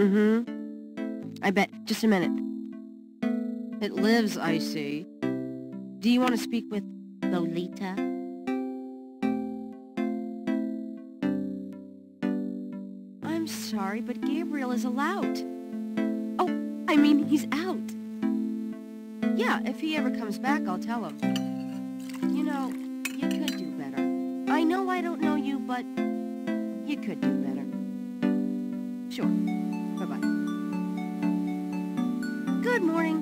Mm-hmm. I bet. Just a minute. It lives, I see. Do you want to speak with Lolita? I'm sorry, but Gabriel is allowed. Oh, I mean, he's out. Yeah, if he ever comes back, I'll tell him. You know, you could do better. I know I don't know you, but you could do better. Sure. Bye-bye. Good morning.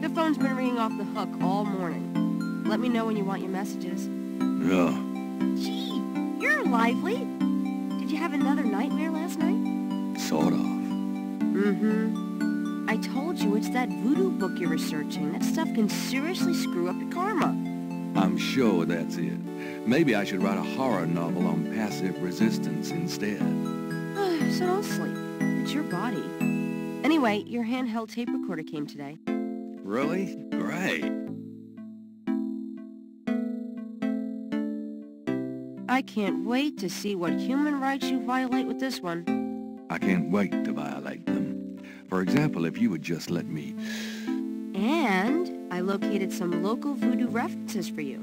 The phone's been ringing off the hook all morning. Let me know when you want your messages. Yeah. Gee, you're lively. Did you have another nightmare last night? Sort of. Mm-hmm. I told you it's that voodoo book you're researching. That stuff can seriously screw up your karma. I'm sure that's it. Maybe I should write a horror novel on passive resistance instead. So don't sleep. It's your body. Anyway, your handheld tape recorder came today. Really? Great. I can't wait to see what human rights you violate with this one. I can't wait to violate them. For example, if you would just let me... And I located some local voodoo references for you.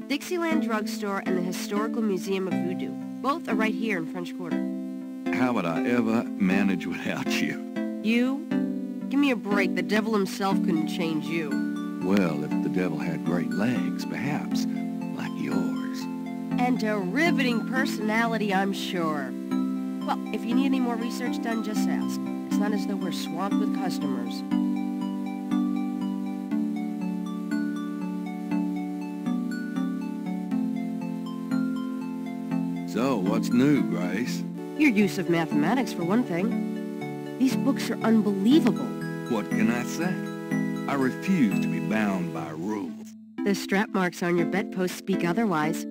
Dixieland Drugstore and the Historical Museum of Voodoo. Both are right here in French Quarter. How would I ever manage without you? You? Give me a break. The devil himself couldn't change you. Well, if the devil had great legs, perhaps, like yours. And a riveting personality, I'm sure. Well, if you need any more research done, just ask. It's not as though we're swamped with customers. So, what's new, Grace? Your use of mathematics, for one thing. These books are unbelievable. What can I say? I refuse to be bound by rules. The strap marks on your bedpost speak otherwise.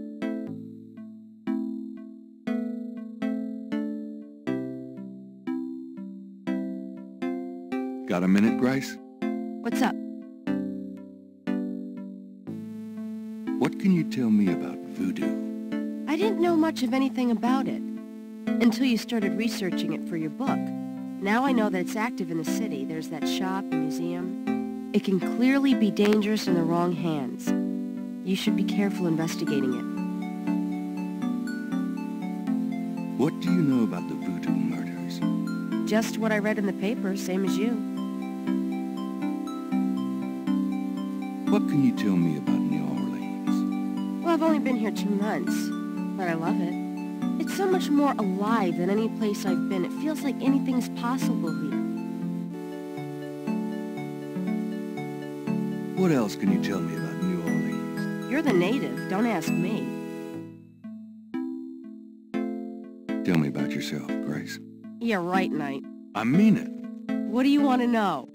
Got a minute, Grace? What's up? What can you tell me about voodoo? I didn't know much of anything about it until you started researching it for your book. Now I know that it's active in the city. There's that shop and museum. It can clearly be dangerous in the wrong hands. You should be careful investigating it. What do you know about the voodoo murders? Just what I read in the paper, same as you. What can you tell me about New Orleans? Well, I've only been here 2 months, but I love it. It's so much more alive than any place I've been. It feels like anything's possible here. What else can you tell me about New Orleans? You're the native. Don't ask me. Tell me about yourself, Grace. Yeah, right, Knight. I mean it. What do you want to know?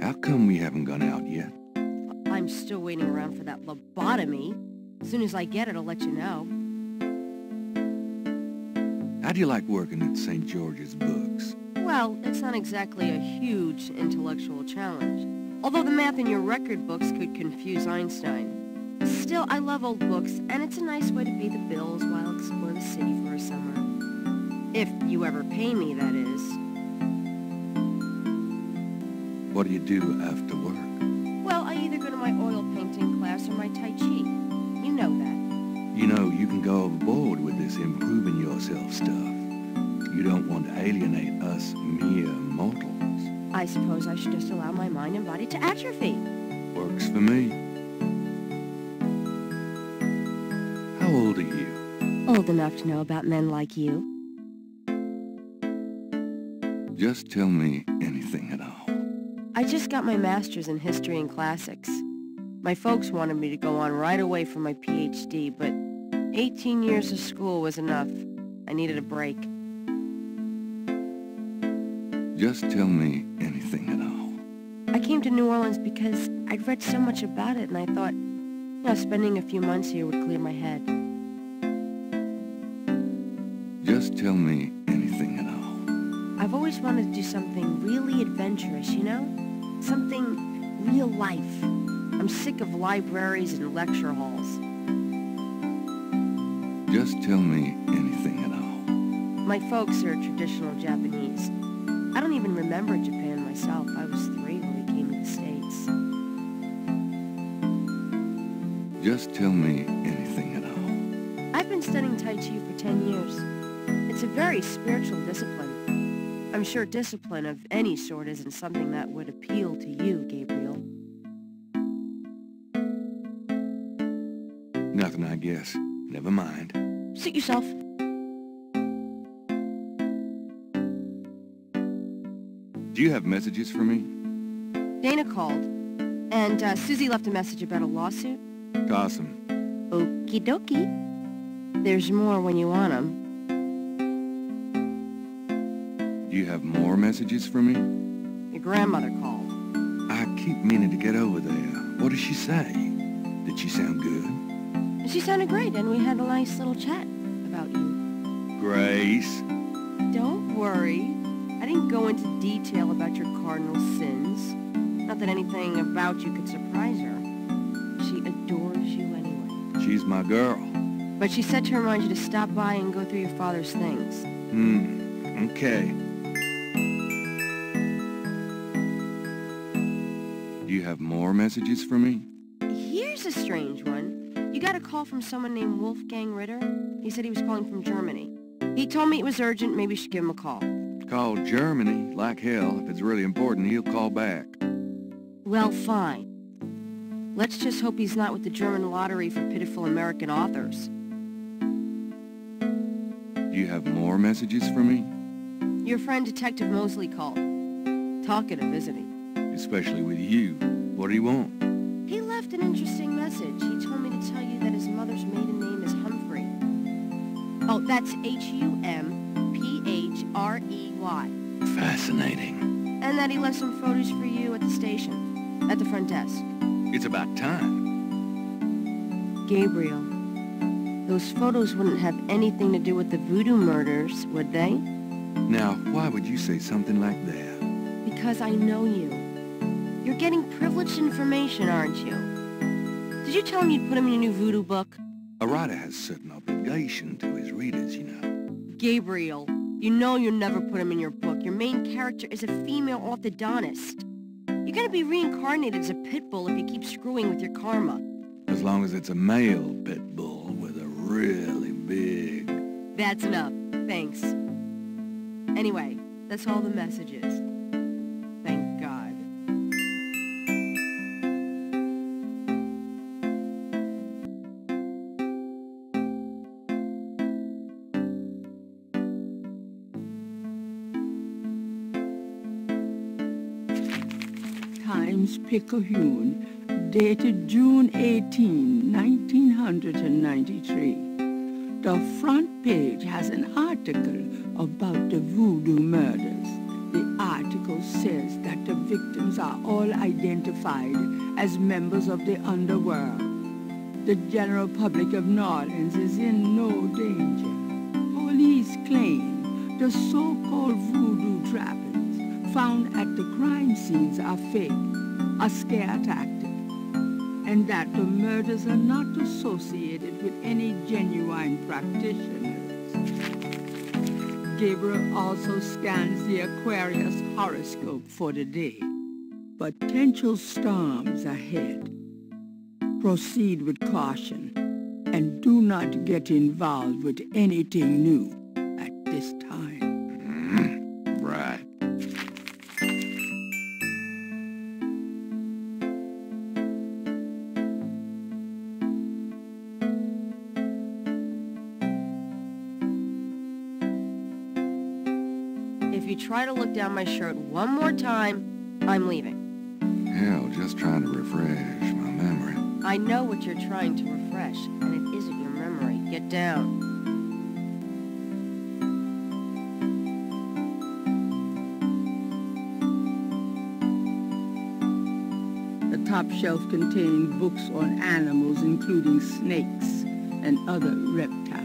How come we haven't gone out yet? I'm still waiting around for that lobotomy. As soon as I get it, I'll let you know. How do you like working at St. George's Books? Well, it's not exactly a huge intellectual challenge. Although the math in your record books could confuse Einstein. Still, I love old books, and it's a nice way to pay the bills while I explore the city for a summer. If you ever pay me, that is. What do you do after work? Well, I either go to my oil painting class or my Tai Chi. You know that. You know, you can go overboard with this improving yourself stuff. You don't want to alienate us mere mortals. I suppose I should just allow my mind and body to atrophy. Works for me. How old are you? Old enough to know about men like you. Just tell me anything at all. I just got my master's in history and classics. My folks wanted me to go on right away for my PhD, but 18 years of school was enough. I needed a break. Just tell me anything at all. I came to New Orleans because I'd read so much about it, and I thought, spending a few months here would clear my head. Just tell me anything at all. I've always wanted to do something really adventurous, Something real life. I'm sick of libraries and lecture halls. Just tell me anything at all. My folks are traditional Japanese. I don't even remember Japan myself. I was 3 when we came to the States. Just tell me anything at all. I've been studying Tai Chi for 10 years. It's a very spiritual discipline. I'm sure discipline of any sort isn't something that would appeal to you, Gabriel. Nothing, I guess. Never mind. Suit yourself. Do you have messages for me? Dana called, and Susie left a message about a lawsuit. Awesome. Okie dokie. There's more when you want 'em. Do you have more messages for me? Your grandmother called. I keep meaning to get over there. What did she say? Did she sound good? She sounded great, and we had a nice little chat about you. Grace? Don't worry. I didn't go into detail about your cardinal sins. Not that anything about you could surprise her. She adores you anyway. She's my girl. But she said to remind you to stop by and go through your father's things. Okay. Do you have more messages for me? Here's a strange one. You got a call from someone named Wolfgang Ritter. He said he was calling from Germany. He told me it was urgent, maybe you should give him a call. Call Germany? Like hell. If it's really important, he'll call back. Well, fine. Let's just hope he's not with the German lottery for pitiful American authors. Do you have more messages for me? Your friend Detective Mosley called. Talkative, isn't he? Especially with you. What do you want? He left an interesting message. He told me to tell you that his mother's maiden name is Humphrey. Oh, that's H-U-M-P-H-R-E-Y. Fascinating. And that he left some photos for you at the station, at the front desk. It's about time. Gabriel, those photos wouldn't have anything to do with the voodoo murders, would they? Now, why would you say something like that? Because I know you. You're getting privileged information, aren't you? Did you tell him you'd put him in your new voodoo book? A writer has certain obligation to his readers, you know. Gabriel, you know you'll never put him in your book. Your main character is a female orthodontist. You're gonna be reincarnated as a pit bull if you keep screwing with your karma. As long as it's a male pit bull with a really big... That's enough. Thanks. Anyway, that's all the messages. Thank God. Times-Picayune, dated June 18, 1993. The front page has an article about the voodoo murders. The article says that the victims are all identified as members of the underworld. The general public of New Orleans is in no danger. Police claim the so-called voodoo trappings found at the crime scenes are fake, a scare tactic, and that the murders are not associated with any genuine practitioners. Gabriel also scans the Aquarius horoscope for the day. Potential storms ahead. Proceed with caution and do not get involved with anything new at this time. Right. If you try to look down my shirt one more time, I'm leaving. Hell, just trying to refresh my memory. I know what you're trying to refresh, and it isn't your memory. Get down. The top shelf contained books on animals, including snakes and other reptiles.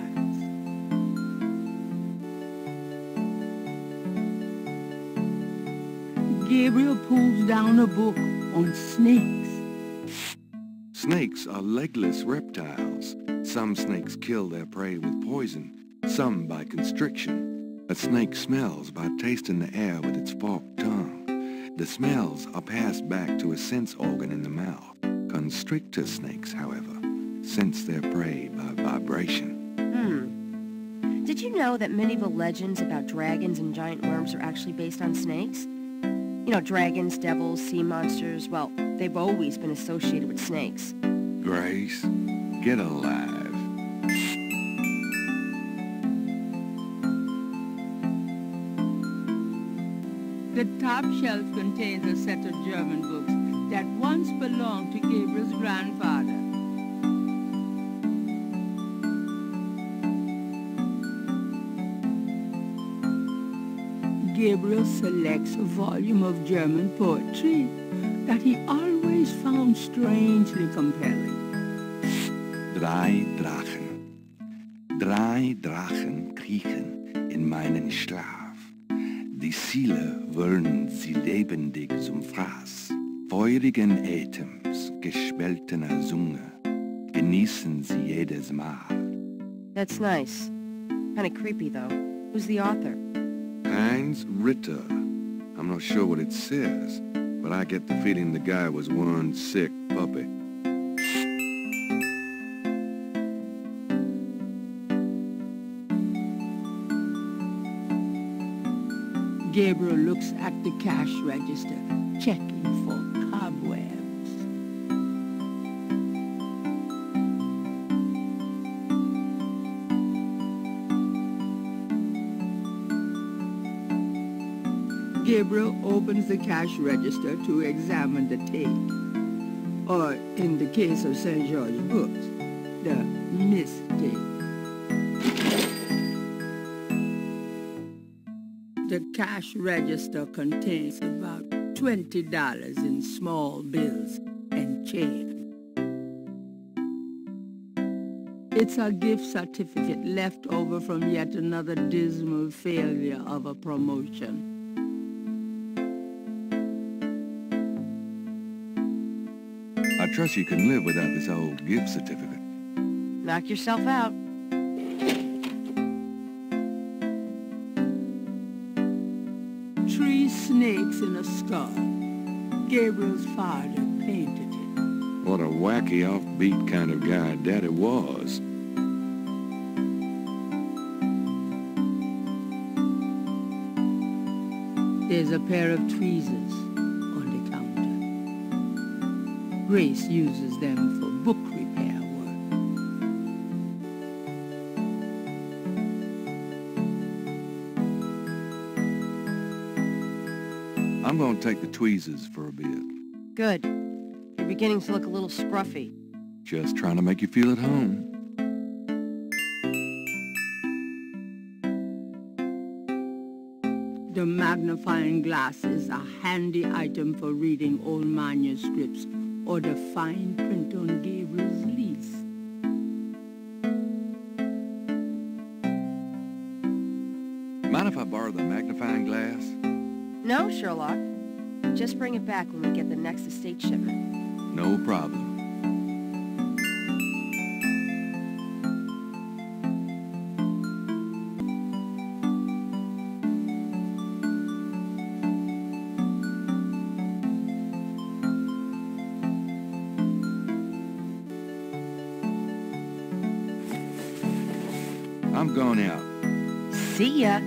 Gabriel pulls down a book on snakes. Snakes are legless reptiles. Some snakes kill their prey with poison, some by constriction. A snake smells by tasting the air with its forked tongue. The smells are passed back to a sense organ in the mouth. Constrictor snakes, however, sense their prey by vibration. Did you know that medieval legends about dragons and giant worms are actually based on snakes? You know, dragons, devils, sea monsters, well, they've always been associated with snakes. Grace, get alive. The top shelf contains a set of German books that once belonged to Gabriel's grandfather. Gabriel selects a volume of German poetry that he always found strangely compelling. Drei Drachen kriechen in meinen Schlaf. Die Ziele wollen sie lebendig zum Fraß. Feurigen Atems, gespaltener Zunge, genießen sie jedes Mal. That's nice. Kinda creepy, though. Who's the author? Heinz Ritter. I'm not sure what it says, but I get the feeling the guy was one sick puppy. Gabriel looks at the cash register, checking for cobwebs. Gabriel opens the cash register to examine the tape, or in the case of St. George books, the mistake. The cash register contains about $20 in small bills and change. It's a gift certificate left over from yet another dismal failure of a promotion. I trust you can live without this old gift certificate. Knock yourself out. Three snakes in a skull. Gabriel's father painted it. What a wacky, offbeat kind of guy Daddy was. There's a pair of tweezers on the counter. Grace uses them for book repair work. I'm gonna take the tweezers for a bit. Good. You're beginning to look a little scruffy. Just trying to make you feel at home. The magnifying glass is a handy item for reading old manuscripts or the fine print on Gabriel's lease. Mind if I borrow the magnifying glass? No, Sherlock. Just bring it back when we get the next estate shipment. No problem. I'm going out. See ya.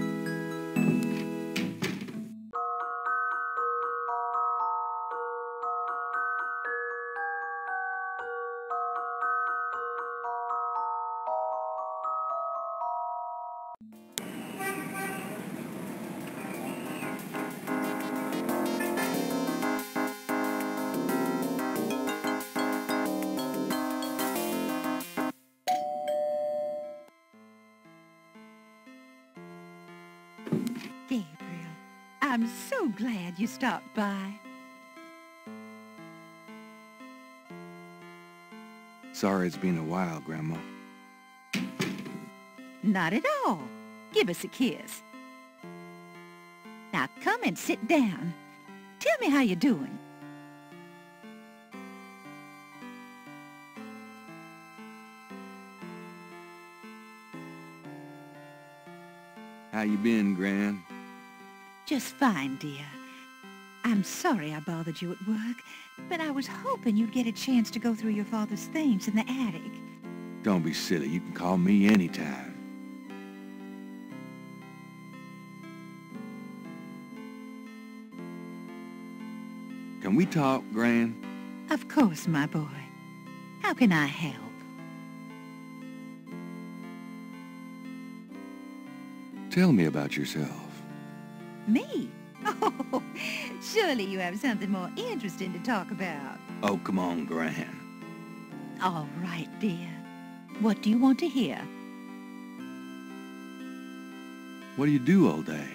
Gabriel, I'm so glad you stopped by. Sorry it's been a while, Grandma. Not at all. Give us a kiss. Now come and sit down. Tell me how you're doing. How you been, Gran? Just fine, dear. I'm sorry I bothered you at work, but I was hoping you'd get a chance to go through your father's things in the attic. Don't be silly. You can call me anytime. Can we talk, Gran? Of course, my boy. How can I help? Tell me about yourself. Me? Oh, surely you have something more interesting to talk about. Oh, come on, Gran. All right, dear. What do you want to hear? What do you do all day?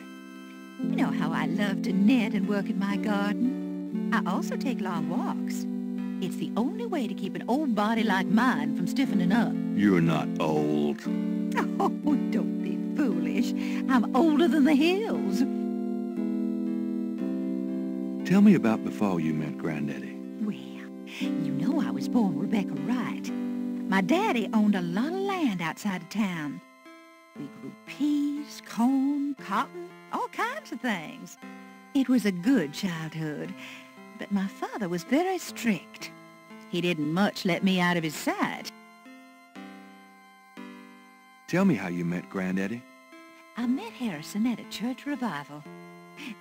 You know how I love to knit and work in my garden? I also take long walks. It's the only way to keep an old body like mine from stiffening up. You're not old. Oh, don't be foolish. I'm older than the hills. Tell me about before you met Granddaddy. Well, you know I was born Rebecca Wright. My daddy owned a lot of land outside of town. We grew peas, corn, cotton, all kinds of things. It was a good childhood, but my father was very strict. He didn't much let me out of his sight. Tell me how you met Granddaddy. I met Harrison at a church revival.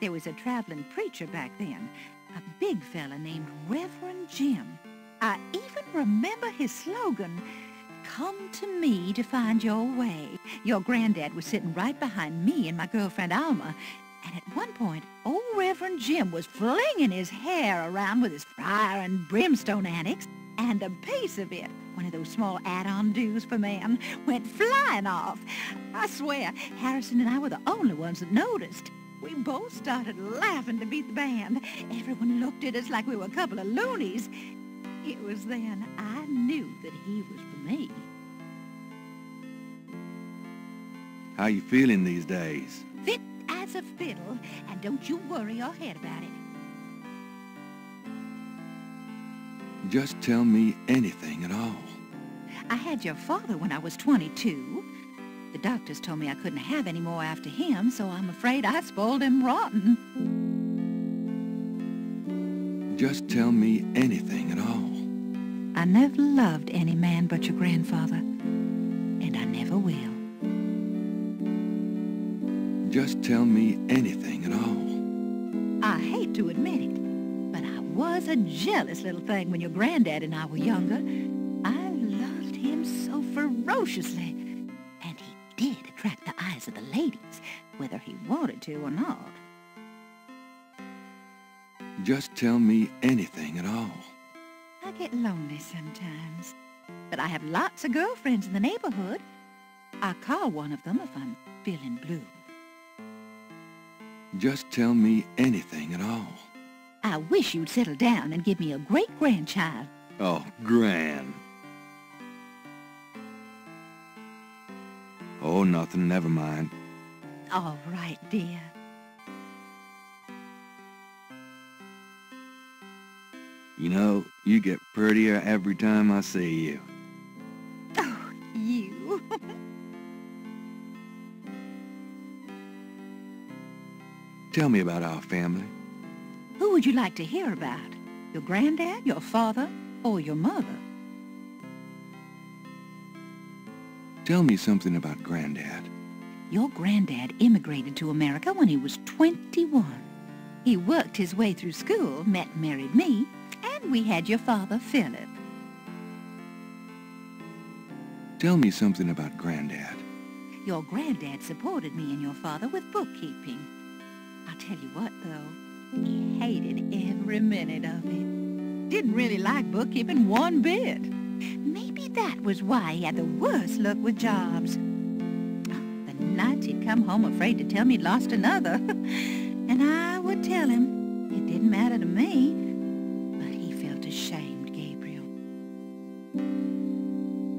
There was a traveling preacher back then, a big fella named Reverend Jim. I even remember his slogan, "Come to me to find your way." Your granddad was sitting right behind me and my girlfriend Alma, and at one point, old Reverend Jim was flinging his hair around with his fire and brimstone antics, and a piece of it, one of those small add-on do's for men, went flying off. I swear, Harrison and I were the only ones that noticed. We both started laughing to beat the band. Everyone looked at us like we were a couple of loonies. It was then I knew that he was for me. How you feeling these days? Fit as a fiddle, and don't you worry your head about it. Just tell me anything at all. I had your father when I was 22. The doctors told me I couldn't have any more after him, so I'm afraid I spoiled him rotten. Just tell me anything at all. I never loved any man but your grandfather, and I never will. Just tell me anything at all. I hate to admit it, but I was a jealous little thing when your granddad and I were younger. I loved him so ferociously, and he did attract the eyes of the ladies, whether he wanted to or not. Just tell me anything at all. I get lonely sometimes, but I have lots of girlfriends in the neighborhood. I call one of them if I'm feeling blue. Just tell me anything at all. I wish you'd settle down and give me a great-grandchild. Oh, Gran. Oh, nothing, never mind. All right, dear. You know, you get prettier every time I see you. Oh, you. Tell me about our family. Who would you like to hear about? Your granddad, your father, or your mother? Tell me something about Granddad. Your granddad immigrated to America when he was 21. He worked his way through school, met and married me, and we had your father, Philip. Tell me something about Granddad. Your granddad supported me and your father with bookkeeping. I'll tell you what, though, he hated every minute of it. Didn't really like bookkeeping one bit. Maybe that was why he had the worst luck with jobs. The nights he'd come home afraid to tell me he'd lost another. And I would tell him it didn't matter to me, but he felt ashamed, Gabriel.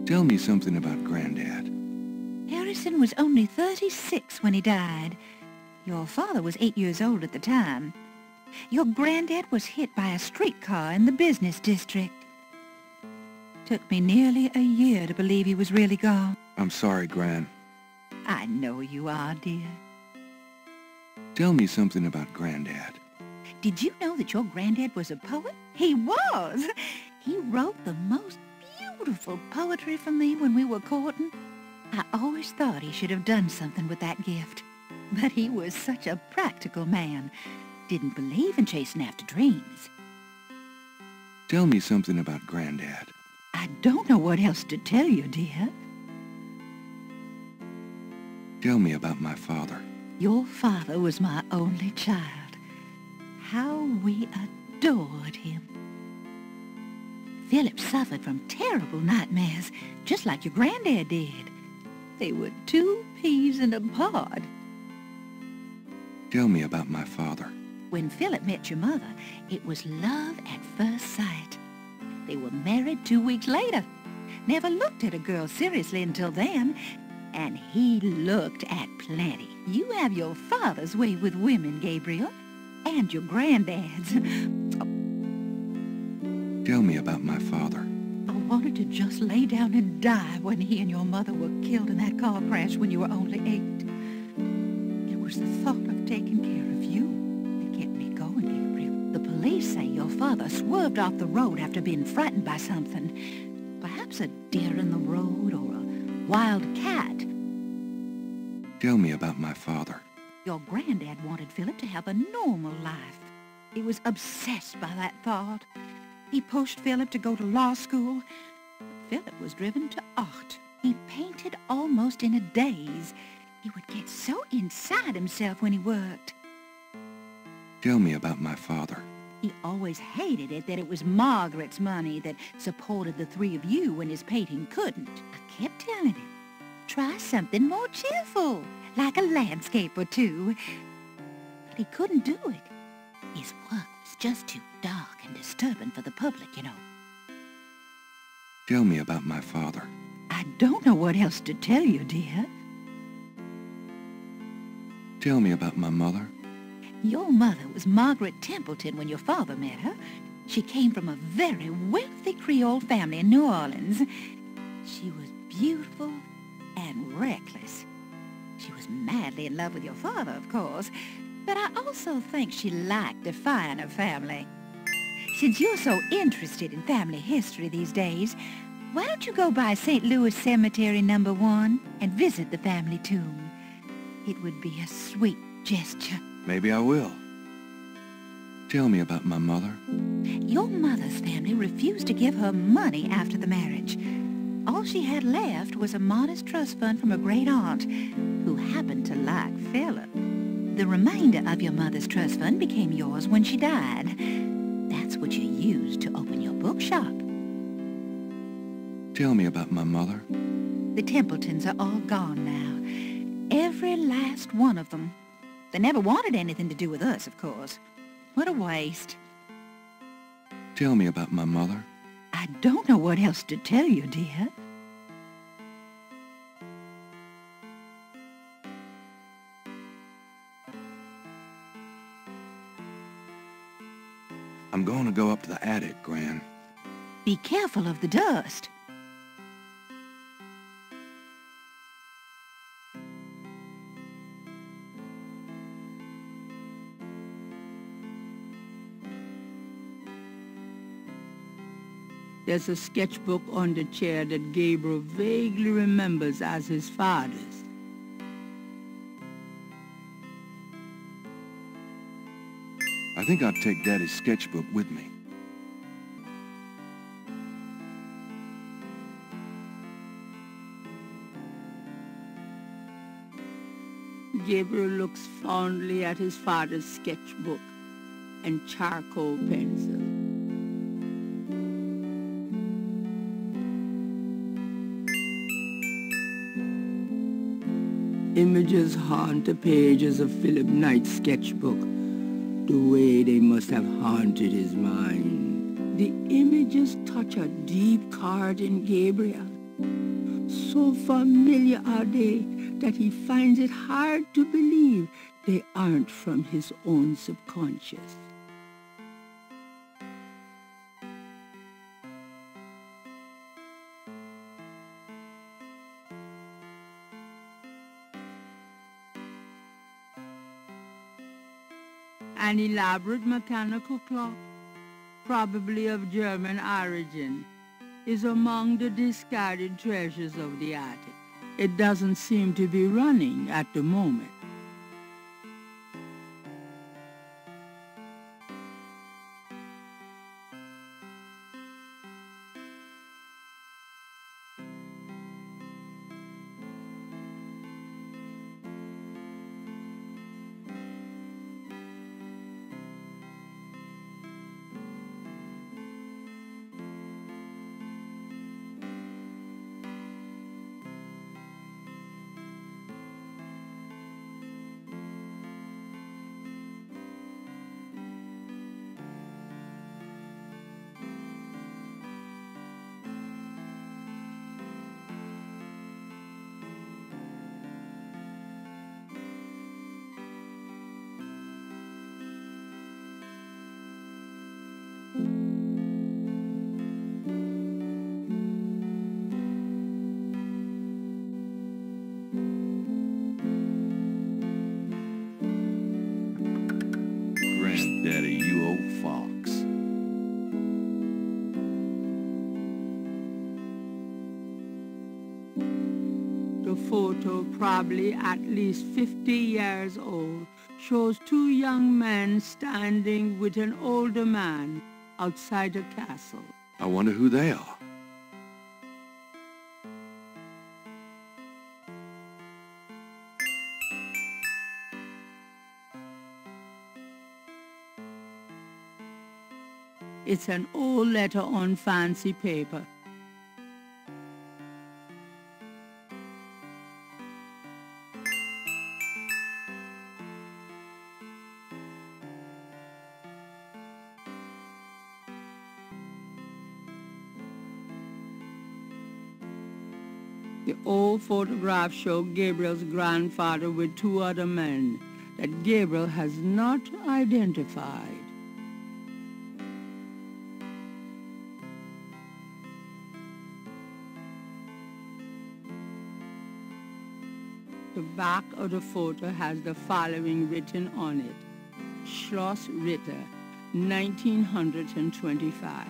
Tell me something about Granddad. Harrison was only 36 when he died. Your father was 8 years old at the time. Your granddad was hit by a streetcar in the business district. Took me nearly a year to believe he was really gone. I'm sorry, Gran. I know you are, dear. Tell me something about Granddad. Did you know that your granddad was a poet? He was. He wrote the most beautiful poetry for me when we were courting. I always thought he should have done something with that gift. But he was such a practical man. Didn't believe in chasing after dreams. Tell me something about Granddad. I don't know what else to tell you, dear. Tell me about my father. Your father was my only child. How we adored him. Philip suffered from terrible nightmares, just like your granddad did. They were 2 peas in a pod. Tell me about my father. When Philip met your mother, it was love at first sight. They were married 2 weeks later. Never looked at a girl seriously until then, and he looked at plenty. You have your father's way with women, Gabriel, and your granddad's. Tell me about my father. I wanted to just lay down and die when he and your mother were killed in that car crash when you were only 8. It was the thought of taking care of you that kept me going, Gabriel. The police say your father swerved off the road after being frightened by something. Perhaps a deer in the road or a wild cat. Tell me about my father. Your granddad wanted Philip to have a normal life. He was obsessed by that thought. He pushed Philip to go to law school. Philip was driven to art. He painted almost in a daze. He would get so inside himself when he worked. Tell me about my father. He always hated it that it was Margaret's money that supported the 3 of you when his painting couldn't. I kept telling him, try something more cheerful, like a landscape or 2. But he couldn't do it. His work was just too dark and disturbing for the public, you know. Tell me about my father. I don't know what else to tell you, dear. Tell me about my mother. Your mother was Margaret Templeton when your father met her. She came from a very wealthy Creole family in New Orleans. She was beautiful and reckless. She was madly in love with your father, of course, but I also think she liked defying her family. Since you're so interested in family history these days, why don't you go by St. Louis Cemetery No. 1 and visit the family tomb? It would be a sweet gesture. Maybe I will. Tell me about my mother. Your mother's family refused to give her money after the marriage. All she had left was a modest trust fund from a great aunt who happened to like Philip. The remainder of your mother's trust fund became yours when she died. That's what you used to open your bookshop. Tell me about my mother. The Templetons are all gone now. Every last one of them. They never wanted anything to do with us, of course. What a waste. Tell me about my mother. I don't know what else to tell you, dear. I'm going to go up to the attic, Gran. Be careful of the dust. There's a sketchbook on the chair that Gabriel vaguely remembers as his father's. I think I'll take Daddy's sketchbook with me. Gabriel looks fondly at his father's sketchbook and charcoal pencil. Images haunt the pages of Philip Knight's sketchbook, the way they must have haunted his mind. The images touch a deep chord in Gabriel. So familiar are they that he finds it hard to believe they aren't from his own subconscious. An elaborate mechanical clock, probably of German origin, is among the discarded treasures of the attic. It doesn't seem to be running at the moment. Granddaddy, you old fox. The photo, probably at least 50 years old, shows two young men standing with an older man outside a castle. I wonder who they are. It's an old letter on fancy paper. The old photographs show Gabriel's grandfather with two other men that Gabriel has not identified. The back of the photo has the following written on it: Schloss Ritter, 1925.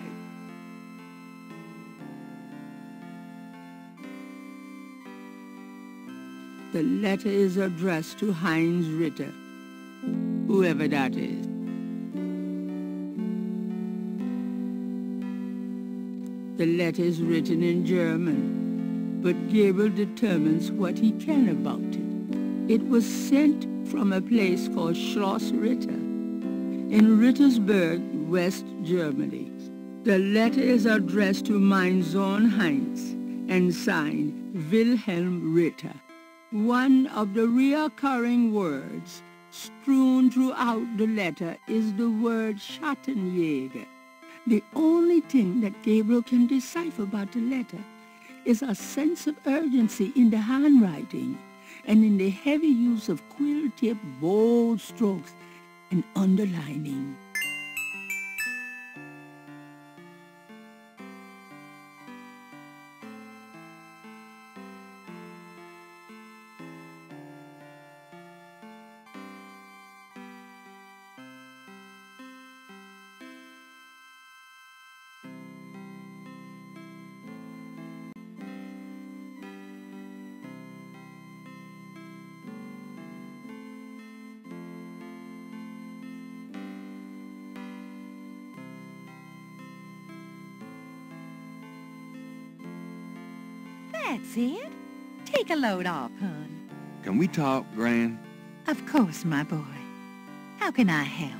The letter is addressed to Heinz Ritter, whoever that is. The letter is written in German, but Gabriel determines what he can about it. It was sent from a place called Schloss Ritter in Rittersberg, West Germany. The letter is addressed to mein Sohn Heinz and signed Wilhelm Ritter. One of the recurring words strewn throughout the letter is the word Schattenjäger. The only thing that Gabriel can decipher about the letter is a sense of urgency in the handwriting and in the heavy use of quill-tip bold strokes and underlining. That's it. Take a load off, hon. Can we talk, Gran? Of course, my boy. How can I help?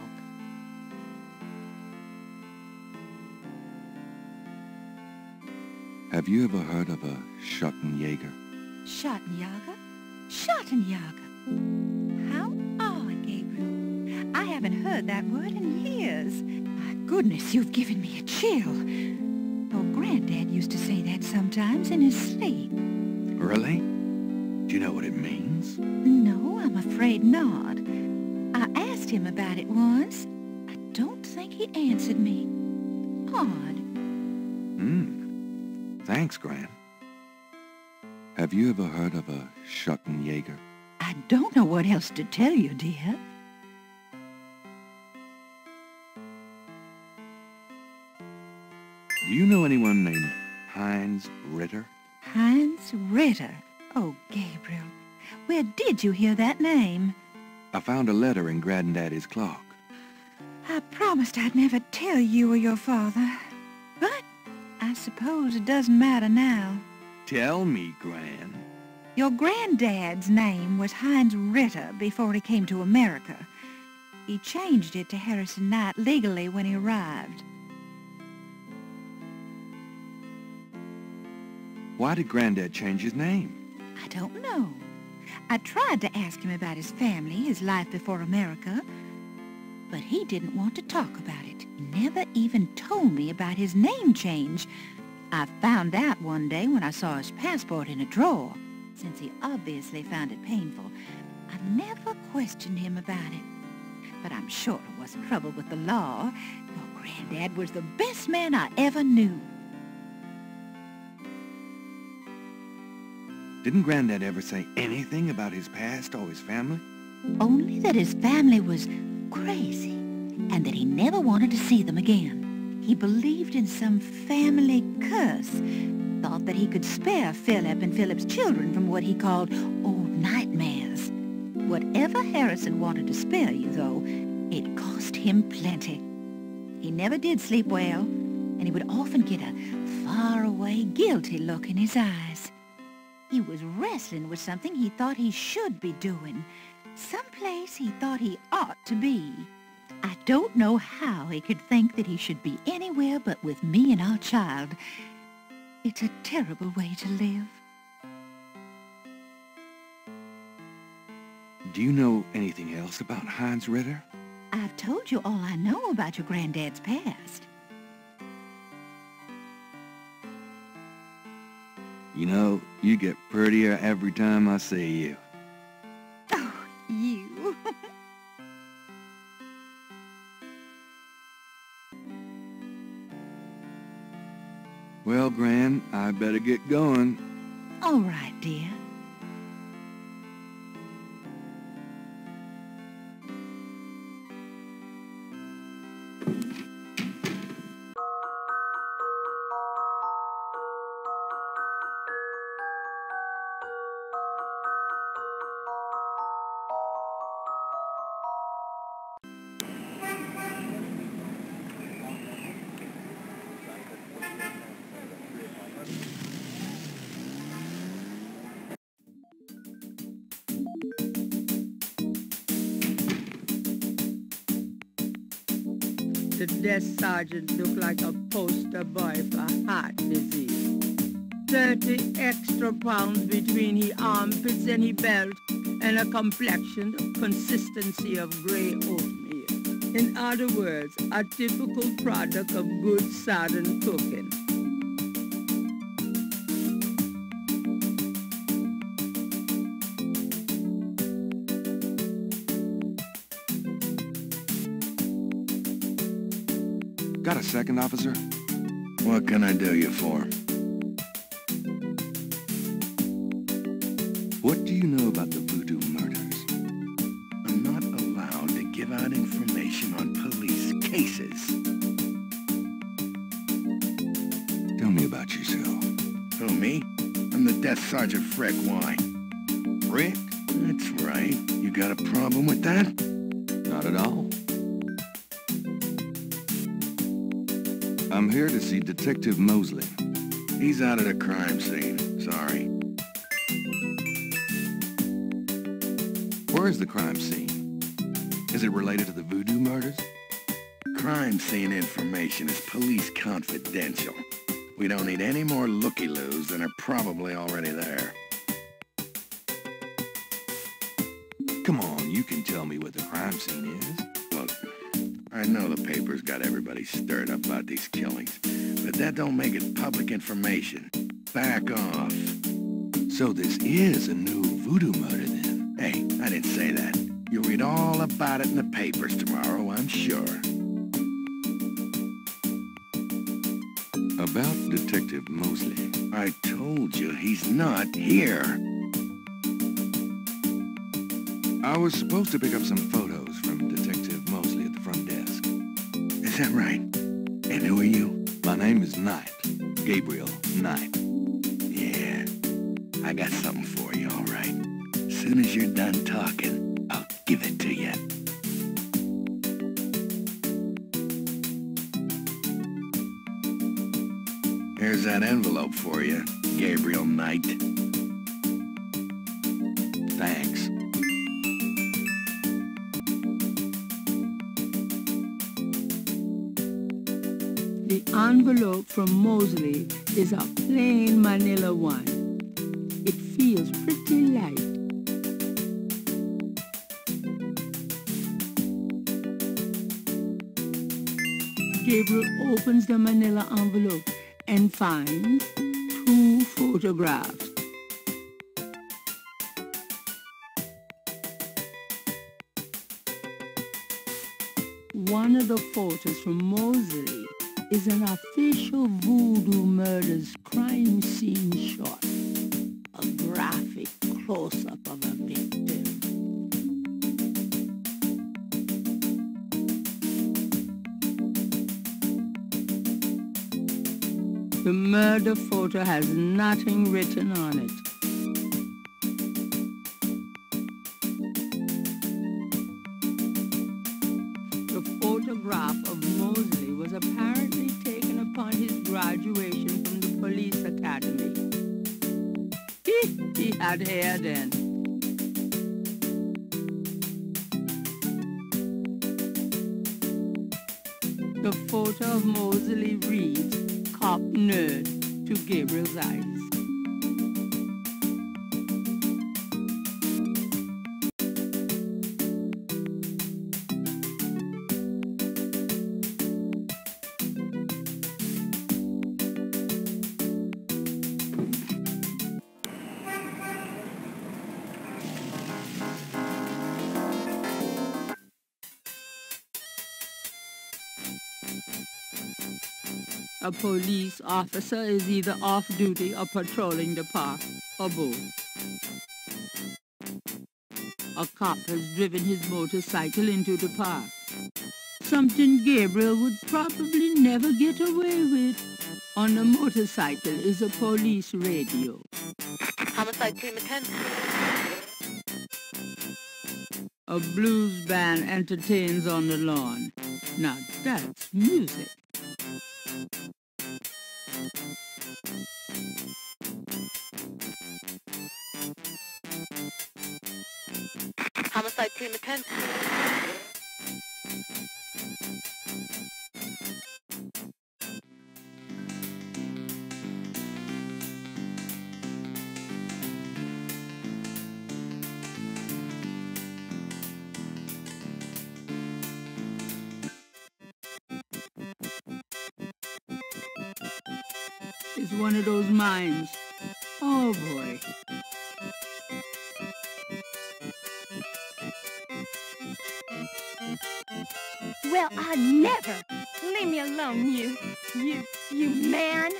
Have you ever heard of a Schattenjäger? Schattenjäger? Schattenjäger. How odd, Gabriel. I haven't heard that word in years. My goodness, you've given me a chill. Your granddad used to say that sometimes in his sleep. Really? Do you know what it means? No, I'm afraid not. I asked him about it once. I don't think he answered me. Odd. Thanks, Gran. Have you ever heard of a Schattenjäger? I don't know what else to tell you, dear. Do you know anyone named Heinz Ritter? Heinz Ritter? Oh, Gabriel, where did you hear that name? I found a letter in Granddaddy's clock. I promised I'd never tell you or your father, but I suppose it doesn't matter now. Tell me, Gran. Your granddad's name was Heinz Ritter before he came to America. He changed it to Harrison Knight legally when he arrived. Why did Granddad change his name? I don't know. I tried to ask him about his family, his life before America, but he didn't want to talk about it. He never even told me about his name change. I found out one day when I saw his passport in a drawer. Since he obviously found it painful, I never questioned him about it. But I'm sure it wasn't trouble with the law. Your granddad was the best man I ever knew. Didn't Granddad ever say anything about his past or his family? Only that his family was crazy, and that he never wanted to see them again. He believed in some family curse, thought that he could spare Philip and Philip's children from what he called old nightmares. Whatever Harrison wanted to spare you, though, it cost him plenty. He never did sleep well, and he would often get a far-away, guilty look in his eyes. He was wrestling with something he thought he should be doing, someplace he thought he ought to be. I don't know how he could think that he should be anywhere but with me and our child. It's a terrible way to live. Do you know anything else about Heinz Ritter? I've told you all I know about your granddad's past. You know, you get prettier every time I see you. Oh, you. Well, Gran, I better get going. All right, dear. The desk sergeant looked like a poster boy for heart disease. 30 extra pounds between his armpits and his belt, and a complexion the consistency of grey oatmeal. In other words, a typical product of good southern cooking. Got a second, officer? What can I do you for? What do you know about the voodoo murders? I'm not allowed to give out information on police cases. Tell me about yourself. Who, me? I'm the Desk Sergeant Frick. Why? Rick? That's right. You got a problem with that? Not at all. I'm here to see Detective Mosley. He's out of the crime scene. Sorry. Where is the crime scene? Is it related to the voodoo murders? Crime scene information is police confidential. We don't need any more looky-loos than are probably already there. Come on, you can tell me what the crime scene is. Look, I know the paper's got everybody stirred up about these killings, but that don't make it public information. Back off. So this is a new voodoo murder then? Hey, I didn't say that. You'll read all about it in the papers tomorrow, I'm sure. About Detective Mosley. I told you he's not here. I was supposed to pick up some photos from Detective Mosley at the front desk. Is that right? And who are you? My My name is Knight. Gabriel Knight. Yeah, I got something for you, all right. As soon as you're done talking, I'll give it to you. Here's that envelope for you, Gabriel Knight. Thanks. The envelope from Mosley is a plain manila one. It feels pretty light. Gabriel opens the manila envelope and finds 2 photographs. One of the photos from Mosley is an official voodoo murders crime scene shot, a graphic close-up of a victim. The murder photo has nothing written on it. The photograph of Mosley was apparently taken upon his graduation from the police academy. He had hair then. The photo of Mosley reads, "Cop nerd," to Gabriel's eyes. A police officer is either off-duty or patrolling the park, or both. A cop has driven his motorcycle into the park. Something Gabriel would probably never get away with. On the motorcycle is a police radio. Homicide team attend. A blues band entertains on the lawn. Now that's music. Homicide team attend. It's one of those mines. Oh boy. Well, I never! Leave me alone, you man!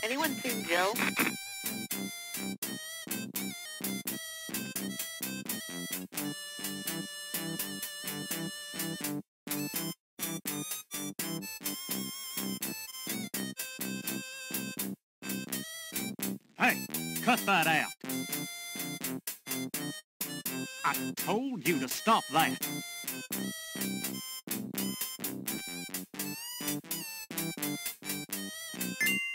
Anyone seen Jill? Hey, cut that out. I told you to stop that.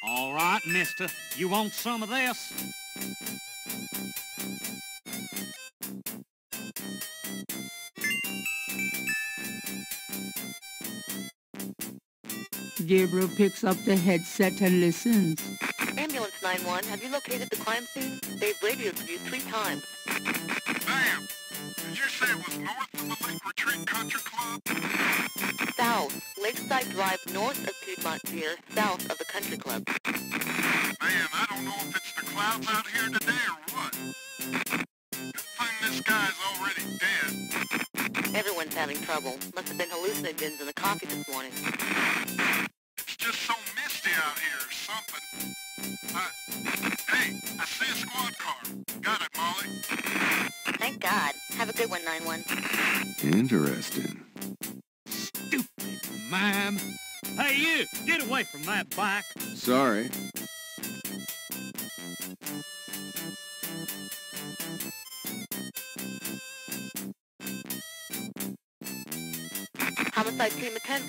All right, mister. You want some of this? Gabriel picks up the headset and listens. Ambulance 911, have you located the crime scene? They've radioed for you 3 times. Ma'am, did you say it was north of the Lake Retreat Country Club? South, Lakeside Drive north of Piedmont Pier, south of the country club. Man, I don't know if it's the clouds out here today or what. Good thing this guy's already dead. Everyone's having trouble. Must have been hallucinogens in the coffee this morning. It's just so misty out here or something. Hey, I see a squad car. Got it, Molly. Thank God. Have a good one, 911. Interesting. Stupid mime. Hey, you! Get away from that bike. Sorry. Homicide team attend.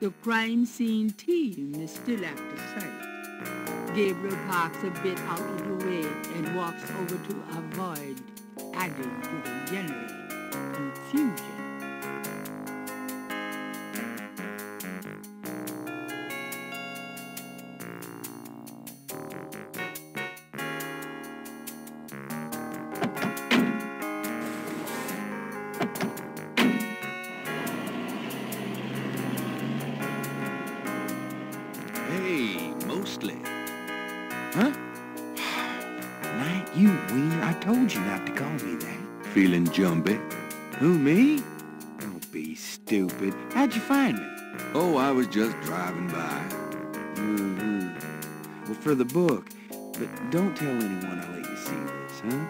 The crime scene team is still out of sight. Gabriel parks a bit out of the way and walks over to avoid adding to the general confusion. Hey, mostly. Huh? Matt, you wiener, I told you not to call me that. Feeling jumpy? Who, me? Don't be stupid. How'd you find me? Oh, I was just driving by. Well, for the book. But don't tell anyone I let you see this, huh?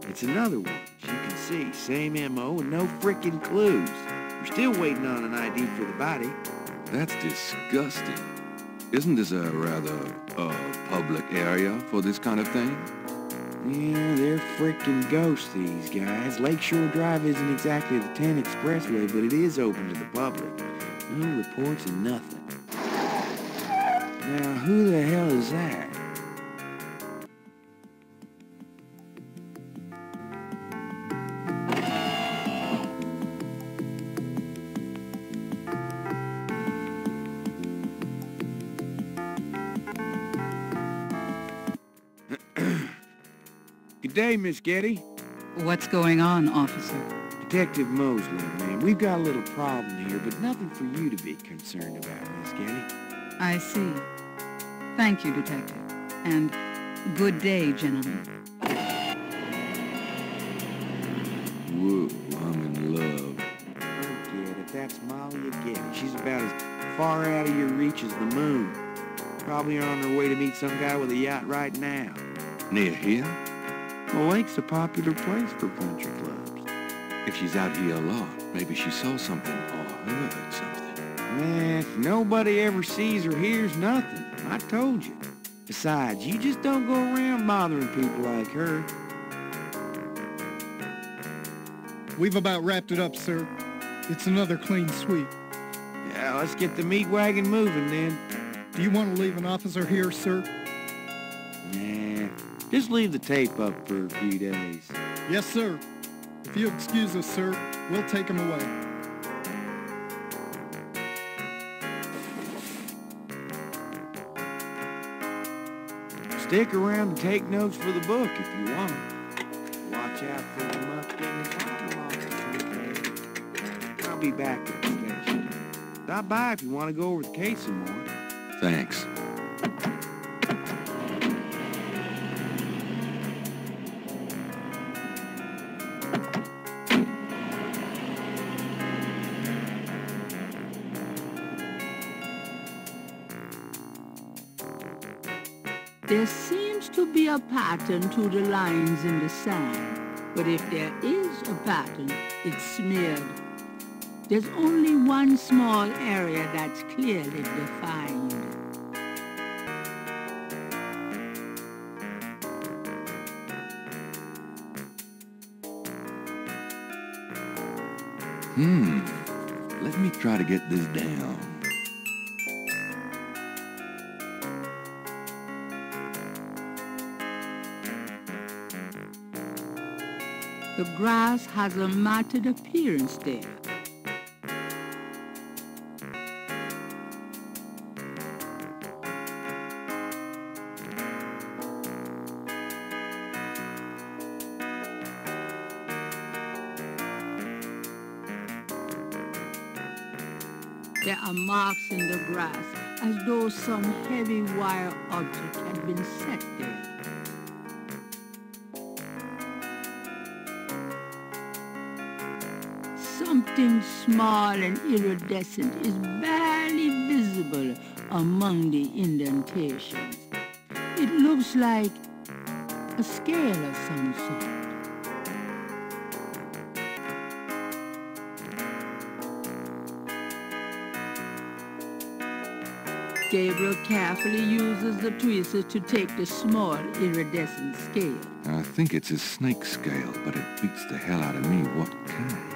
It's another one. As you can see, same M.O. and no frickin' clues. We're still waiting on an ID for the body. That's disgusting. Isn't this a rather, public area for this kind of thing? Yeah, they're frickin' ghosts, these guys. Lakeshore Drive isn't exactly the 10 Expressway, but it is open to the public. No reports and nothing. Now, who the hell is that? Good day, Miss Getty. What's going on, officer? Detective Mosley, ma'am. We've got a little problem here, but nothing for you to be concerned about, Miss Getty. I see. Thank you, detective. And good day, gentlemen. Whoa, I'm in love. Forget it. That's Molly again. She's about as far out of your reach as the moon. Probably on her way to meet some guy with a yacht right now. Near here? The lake's a popular place for country clubs. If she's out here a lot, maybe she saw something or heard something. Man, if nobody ever sees or hears nothing, I told you. Besides, you just don't go around bothering people like her. We've about wrapped it up, sir. It's another clean sweep. Yeah, let's get the meat wagon moving then. Do you want to leave an officer here, sir? Nah, just leave the tape up for a few days. Yes, sir. If you'll excuse us, sir, we'll take him away. Stick around and take notes for the book if you want. Watch out for the muck. I'll be back at the station. Stop by if you want to go over the case some more. Thanks. There seems to be a pattern to the lines in the sand, but if there is a pattern, it's smeared. There's only one small area that's clearly defined. Let me try to get this down. The grass has a matted appearance there. There are marks in the grass, as though some heavy wire object had been set there. Something small and iridescent is barely visible among the indentations. It looks like a scale of some sort. Gabriel carefully uses the tweezers to take the small iridescent scale. I think it's a snake scale, but it beats the hell out of me what kind.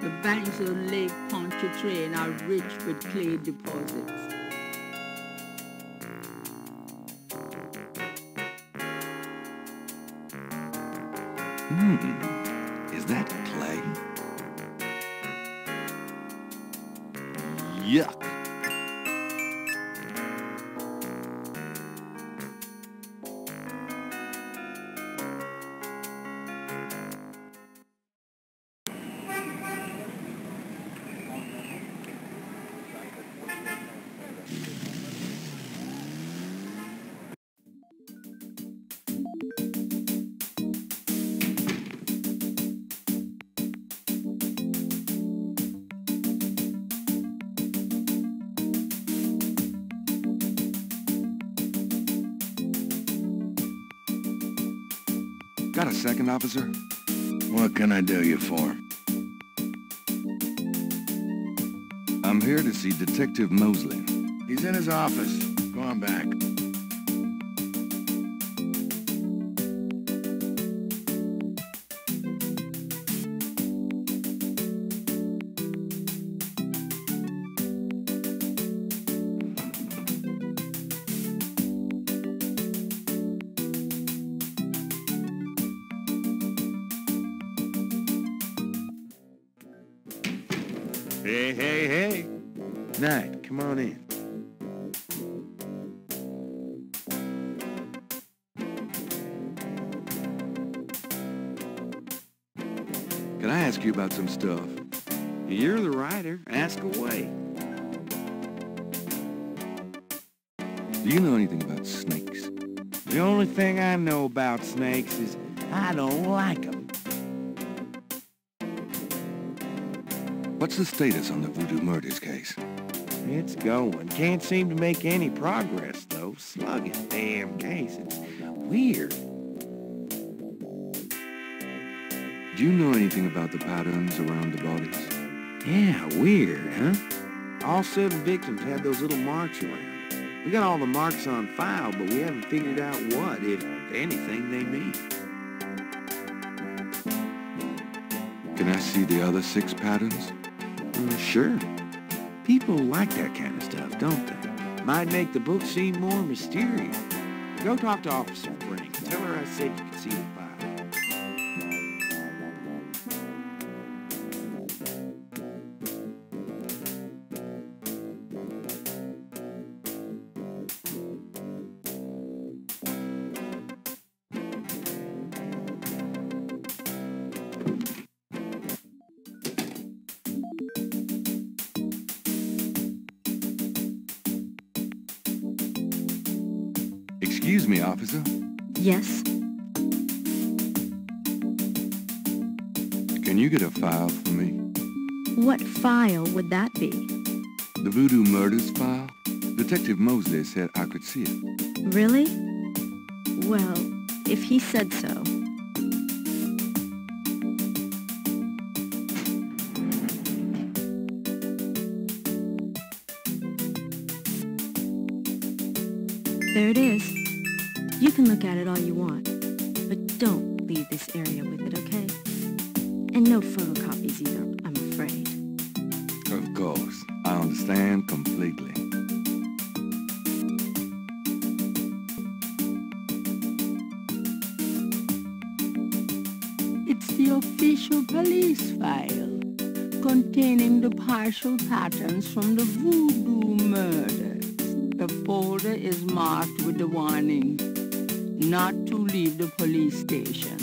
The banks of Lake Pontchartrain are rich with clay deposits. Is that clay? Yuck. Got a second, officer? What can I do you for? I'm here to see Detective Mosley. He's in his office. Go on back. Hey. Knight, come on in. Can I ask you about some stuff? You're the writer. Ask away. Do you know anything about snakes? The only thing I know about snakes is I don't like them. What's the status on the voodoo murders case? It's going. Can't seem to make any progress, though. Sluggish damn case. It's weird. Do you know anything about the patterns around the bodies? Yeah, weird, huh? All 7 victims had those little marks around. We got all the marks on file, but we haven't figured out what, if anything, they mean. Can I see the other 6 patterns? Sure. People like that kind of stuff, don't they? Might make the book seem more mysterious. Go talk to Officer Frank. Tell her I said you could see the file. Excuse me, officer. Yes? Can you get a file for me? What file would that be? The voodoo murders file? Detective Mosley said I could see it. Really? Well, if he said so. There it is. You can look at it all you want, but don't leave this area with it, okay? And no photocopies either, I'm afraid. Of course. I understand completely. It's the official police file containing the partial patterns from the voodoo murders. The folder is marked with the warning, not to leave the police station.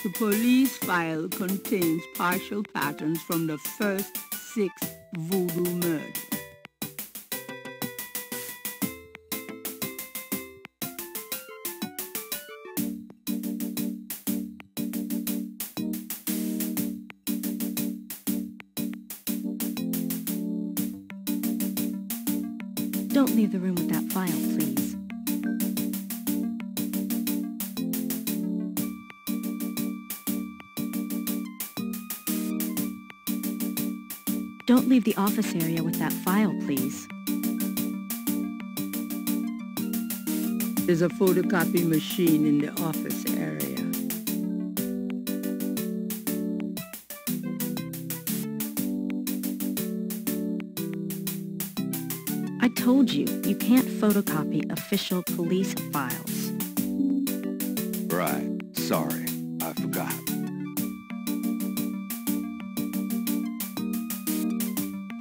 The police file contains partial patterns from the first 6 voodoo murders. Don't leave the room with that file, please. Don't leave the office area with that file, please. There's a photocopy machine in the office area. I told you, you can't photocopy official police files. Right. Sorry. I forgot.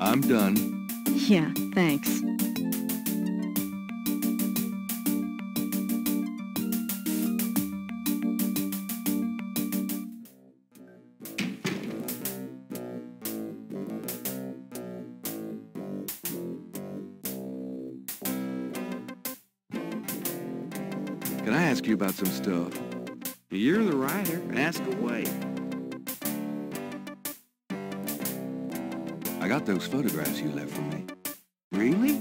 I'm done. Yeah, thanks. Can I ask you about some stuff? You're the writer. Ask away. I got those photographs you left for me. Really?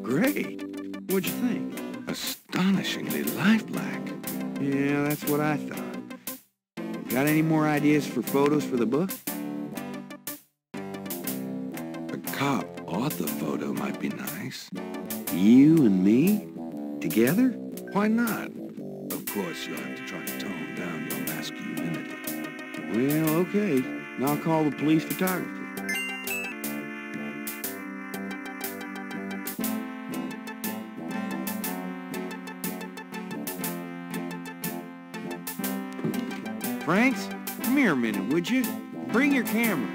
Great. What'd you think? Astonishingly lifelike. Yeah, that's what I thought. Got any more ideas for photos for the book? A cop author photo might be nice. You and me? Together? Why not? Of course, you'll have to try to tone down your masculinity. Well, okay. I'll call the police photographer. Franks, come here a minute, would you? Bring your camera.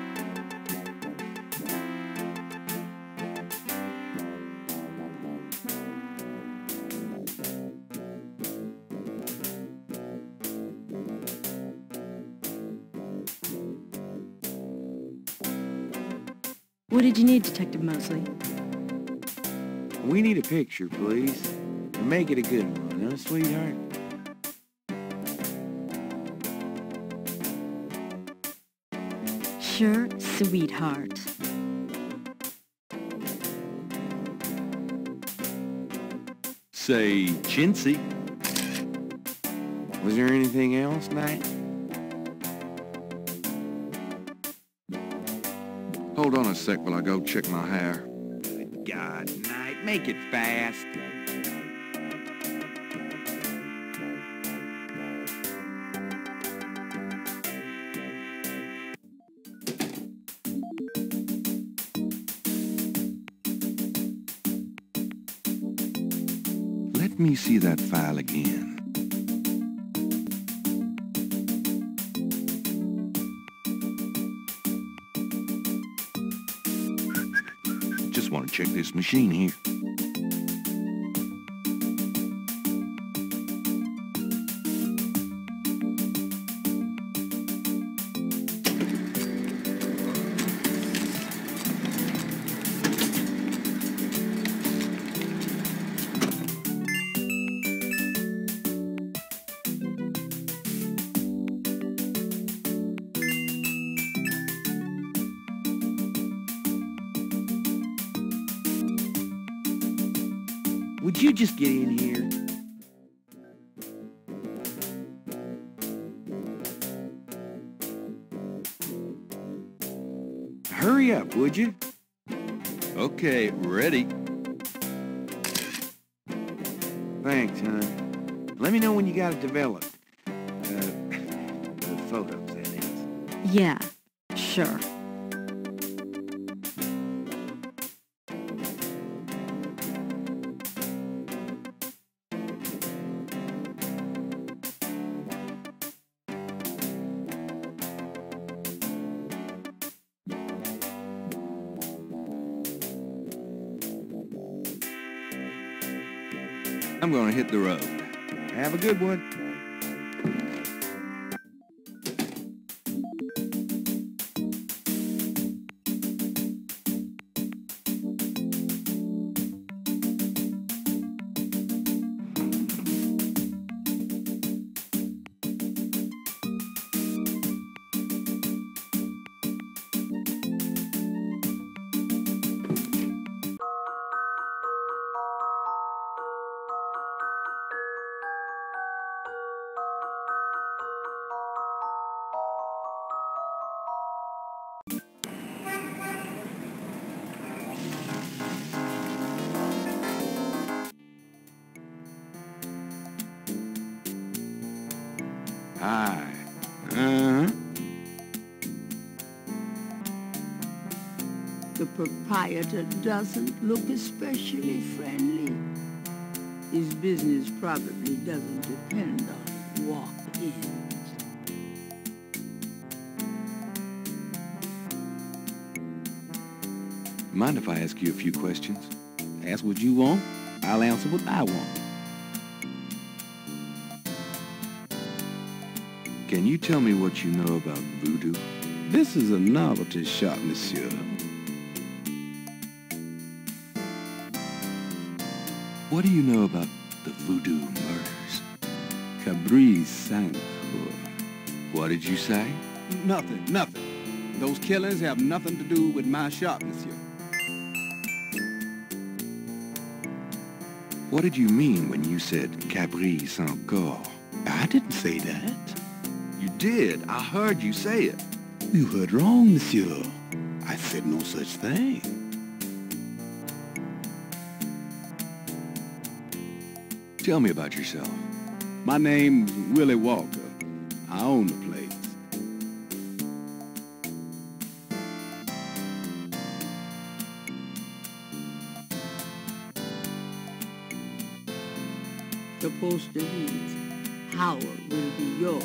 What did you need, Detective Mosley? We need a picture, please. And make it a good one, huh, sweetheart? Sure, sweetheart. Say, chintzy. Was there anything else, Knight? Hold on a sec while I go check my hair. Good God, Knight, make it fast. Let me see that file again. Just want to check this machine here. Would you just get in here? Hurry up, would you? Okay, ready. Thanks, hon. Let me know when you got it developed. The photos, that is. Yeah, sure. I'm gonna hit the road. Have a good one. Hi. The proprietor doesn't look especially friendly. His business probably doesn't depend on walk-ins. Mind if I ask you a few questions? Ask what you want, I'll answer what I want. Can you tell me what you know about voodoo? This is a novelty shop, monsieur. What do you know about the voodoo murders? Cabri Sancour. What did you say? Nothing. Those killings have nothing to do with my shop, monsieur. What did you mean when you said Cabri Sancour? I didn't say that. You did. I heard you say it. You heard wrong, monsieur. I said no such thing. Tell me about yourself. My name's Willie Walker. I own the place. The poster reads, Howard will be yours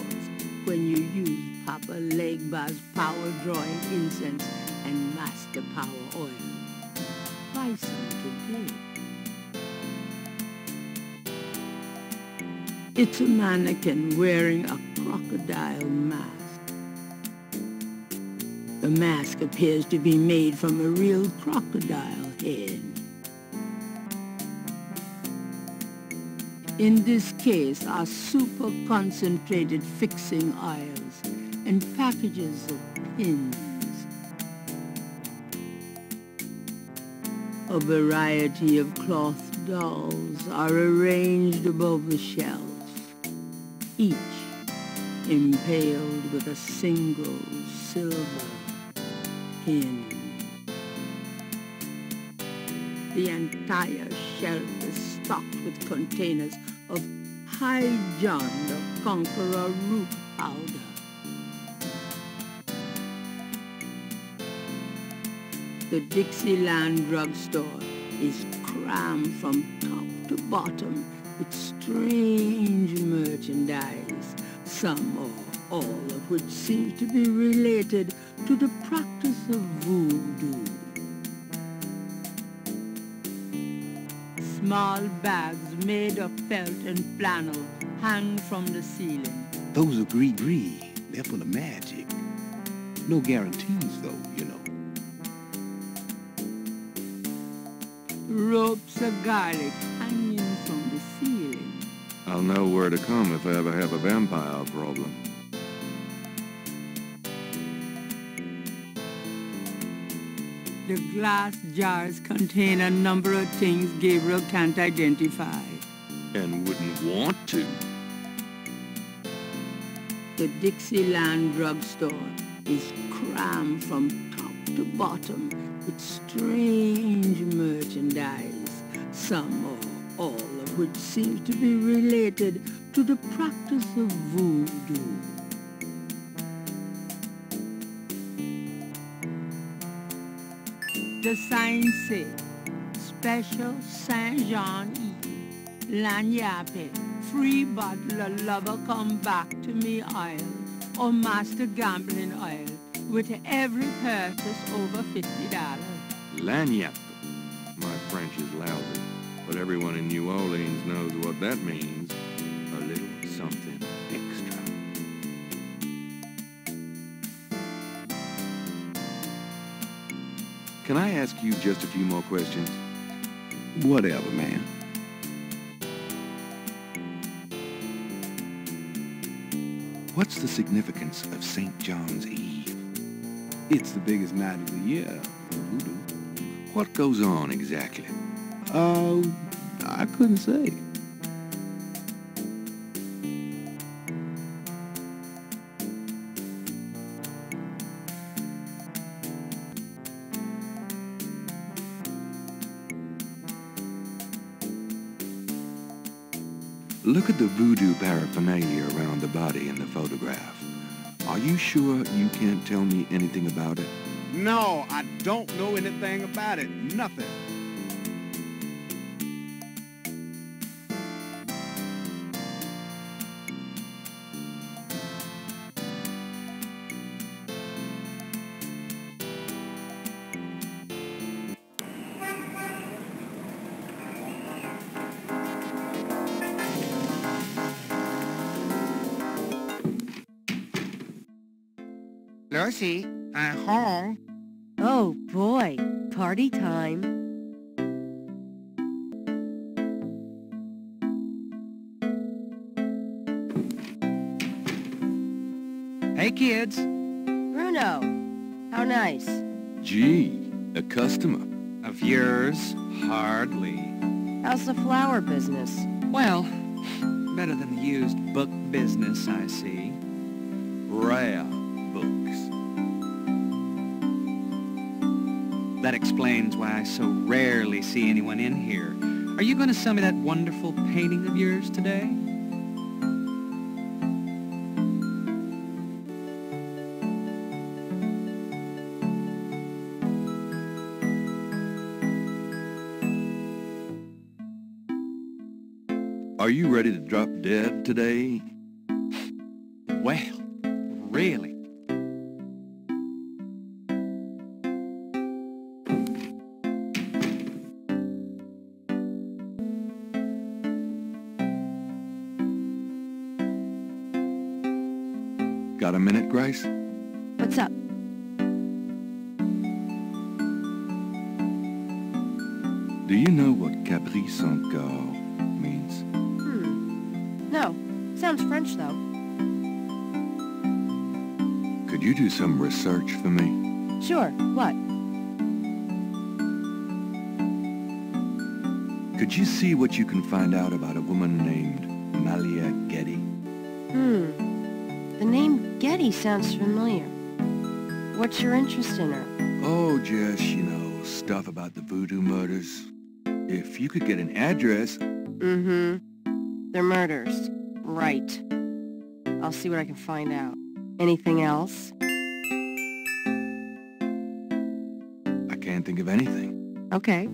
when you use Papa Legba's power-drawing incense and Master Power oil. Buy some today. It's a mannequin wearing a crocodile mask. The mask appears to be made from a real crocodile head. In this case are super concentrated fixing oils and packages of pins. A variety of cloth dolls are arranged above the shelf, each impaled with a single silver pin. The entire shelf is stocked with containers of High John the Conqueror root powder. The Dixieland drugstore is crammed from top to bottom with strange merchandise, some or all of which seems to be related to the practice of voodoo. Small bags made of felt and flannel hang from the ceiling. Those are gris-gris. They're full of magic. No guarantees, though, you know. Ropes of garlic hanging from the ceiling. I'll know where to come if I ever have a vampire problem. The glass jars contain a number of things Gabriel can't identify. And wouldn't want to. The Dixieland drugstore is crammed from top to bottom with strange merchandise, some or all of which seems to be related to the practice of voodoo. The signs say, Special Saint Jean Eve, Lagnappe, free bottle of lover come back to me oil, or master gambling oil, with every purchase over $50. Lagniappe. My French is lousy, but everyone in New Orleans knows what that means. A little something extra. Can I ask you just a few more questions? Whatever, man. What's the significance of St. John's Eve? It's the biggest night of the year for voodoo. What goes on exactly? I couldn't say. Look at the voodoo paraphernalia around the body in the photograph. Are you sure you can't tell me anything about it? No, I don't know anything about it. Nothing. Lucy, I'm home. Oh, boy. Party time. Hey, kids. Bruno. How nice. Gee, a customer. Of yours? Hardly. How's the flower business? Well, better than the used book business, I see. Rare books. That explains why I so rarely see anyone in here. Are you going to sell me that wonderful painting of yours today? Are you ready to drop dead today? Well, really? Got a minute, Grace? What's up? Do you know what caprice encore means? No. Sounds French, though. Could you do some research for me? Sure. What? Could you see what you can find out about a woman named Malia Getty? The name Getty sounds familiar. What's your interest in her? Oh, just, stuff about the voodoo murders. If you could get an address... They're murders. Right. I'll see what I can find out. Anything else? I can't think of anything. Okay.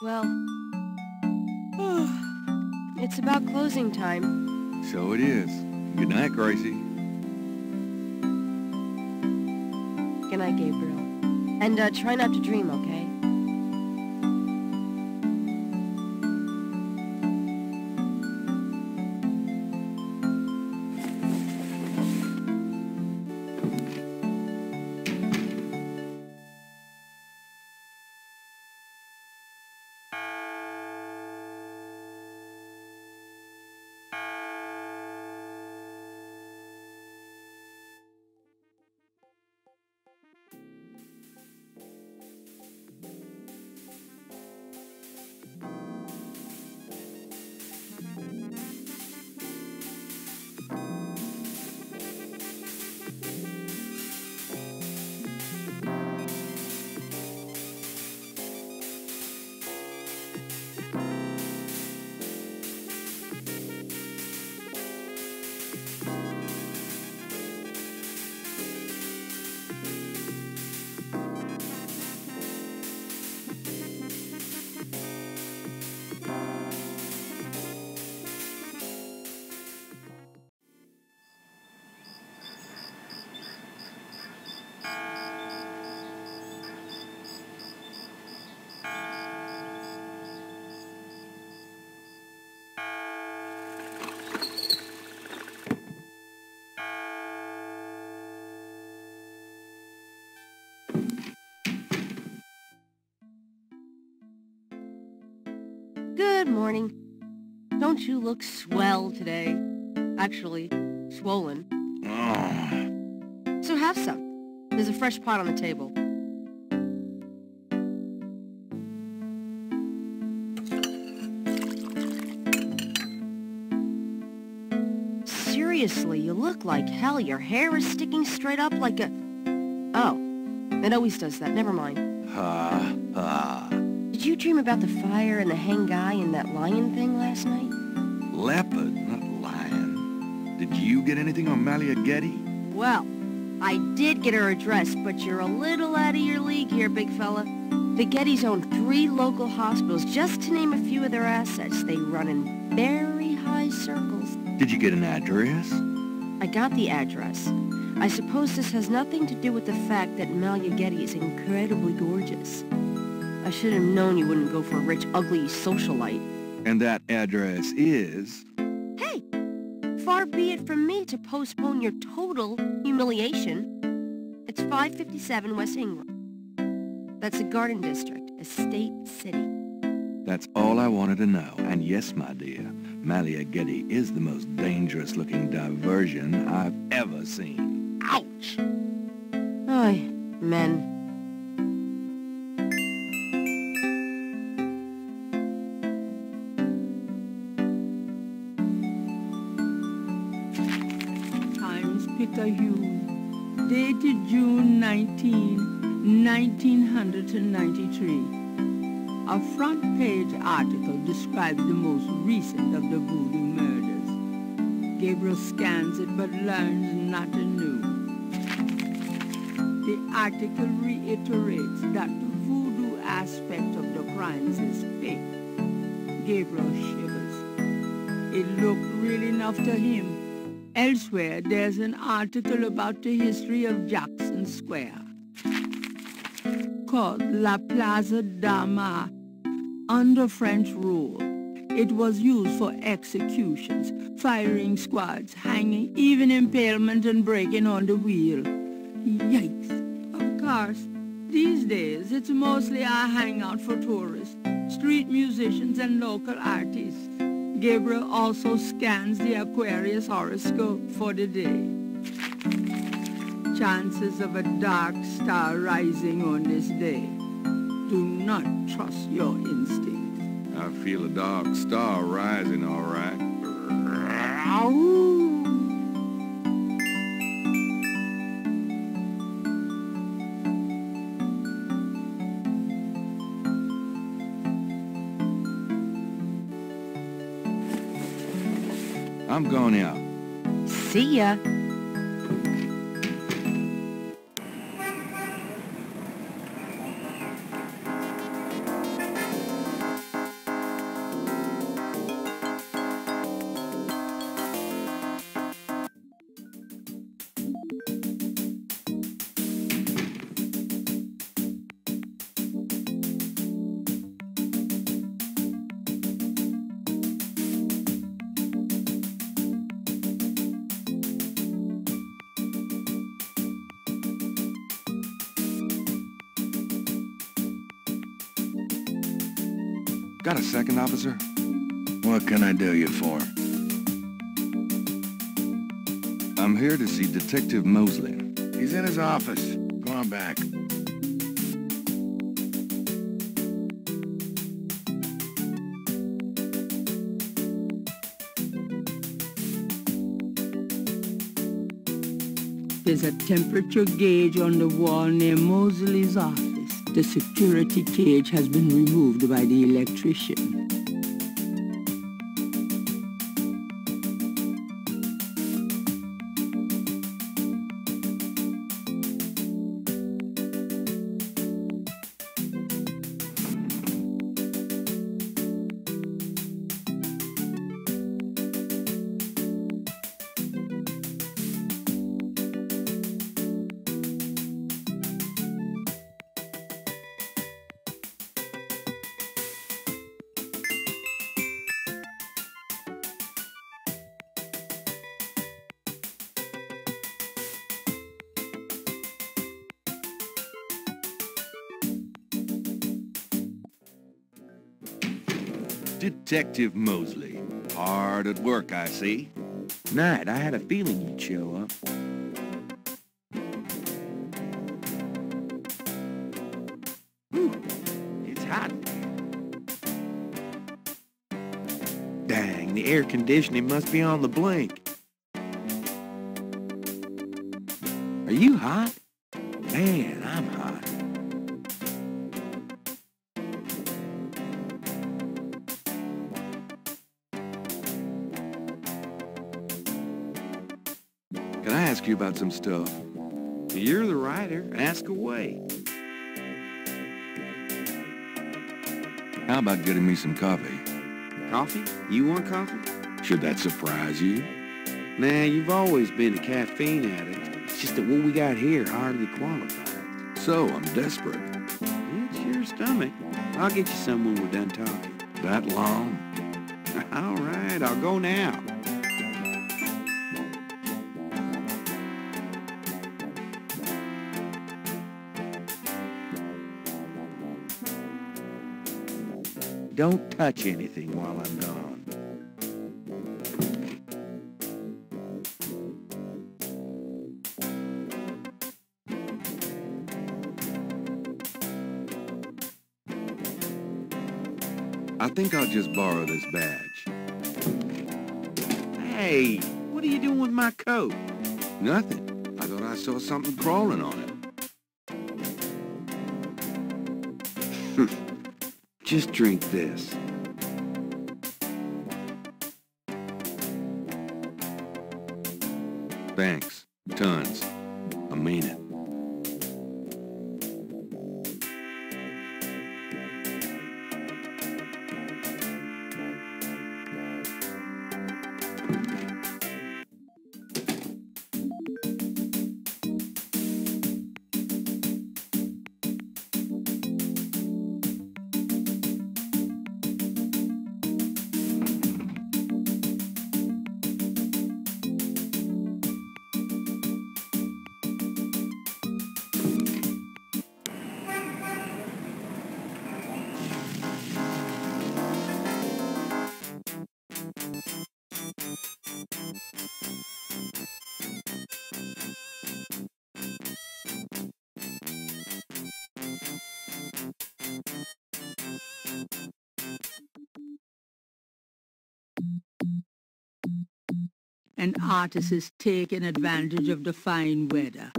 Well... it's about closing time. So it is. Good night, Gracie. Good night, Gabriel. And try not to dream, okay? morning. Don't you look swell today? Actually, swollen. Oh. So have some. There's a fresh pot on the table. Seriously, you look like hell. Your hair is sticking straight up like a... Oh, it always does that. Never mind. Did you dream about the fire and the hang guy and that lion thing last night? Leopard, not lion. Did you get anything on Malia Getty? Well, I did get her address, but you're a little out of your league here, big fella. The Gettys own 3 local hospitals, just to name a few of their assets. They run in very high circles. Did you get an address? I got the address. I suppose this has nothing to do with the fact that Malia Getty is incredibly gorgeous. I should have known you wouldn't go for a rich, ugly socialite. And that address is... Hey! Far be it from me to postpone your total humiliation. It's 557 West Ingram. That's a garden district, a state city. That's all I wanted to know. And yes, my dear, Malia Getty is the most dangerous-looking diversion I've ever seen. Ouch! Oy, men. Times Picayune, dated June 19, 1993. A front-page article describes the most recent of the voodoo murders. Gabriel scans it but learns not anew. The article reiterates that the voodoo aspect of the crimes is fake. Gabriel shivers. It looked real enough to him. Elsewhere, there's an article about the history of Jackson Square, called La Plaza d'Armas. Under French rule, it was used for executions, firing squads, hanging, even impalement and breaking on the wheel. Yikes! Of course, these days it's mostly a hangout for tourists, street musicians and local artists. Gabriel also scans the Aquarius horoscope for the day. Chances of a dark star rising on this day. Do not trust your instincts. I feel a dark star rising, all right. I'm going out. See ya. Got a second, officer? What can I do you for? I'm here to see Detective Mosley. He's in his office. Go on back. There's a temperature gauge on the wall near Mosley's office. The security cage has been removed by the electrician. Detective Mosley. Hard at work, I see. Night, I had a feeling you'd show up. Whew, it's hot in here. Dang, the air conditioning must be on the blink. Are you hot? Man, I'm hot. Can I ask you about some stuff? You're the writer. Ask away. How about getting me some coffee? Coffee? You want coffee? Should that surprise you? Nah, you've always been a caffeine addict. It's just that what we got here hardly qualifies. So, I'm desperate. It's your stomach. I'll get you some when we're done talking. That long? All right, I'll go now. Don't touch anything while I'm gone. I think I'll just borrow this badge. Hey, what are you doing with my coat? Nothing. I thought I saw something crawling on it. Just drink this. Thanks. Tons. I mean it. An artist is taking advantage of the fine weather.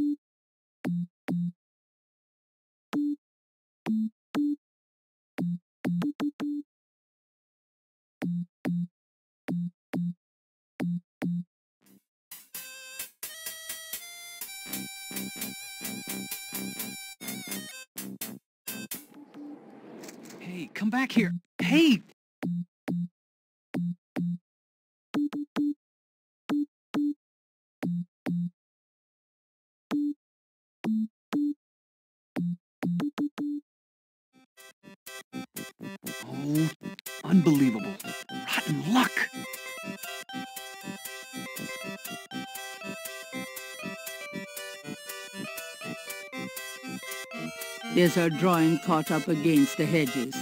Hey, come back here. Hey! Oh, unbelievable. Rotten luck. There's her drawing caught up against the hedges.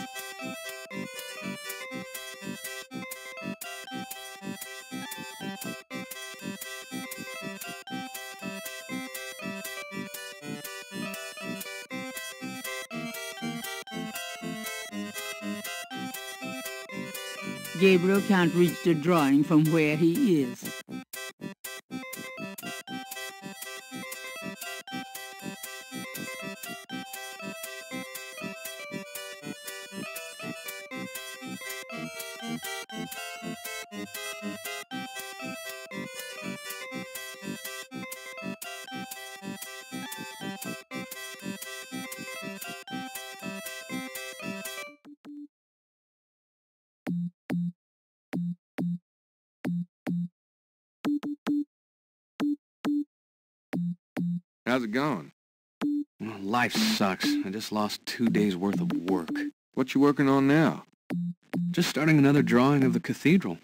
Gabriel can't reach the drawing from where he is. How's it going? Well, life sucks. I just lost 2 days' worth of work. What you working on now? Just starting another drawing of the cathedral.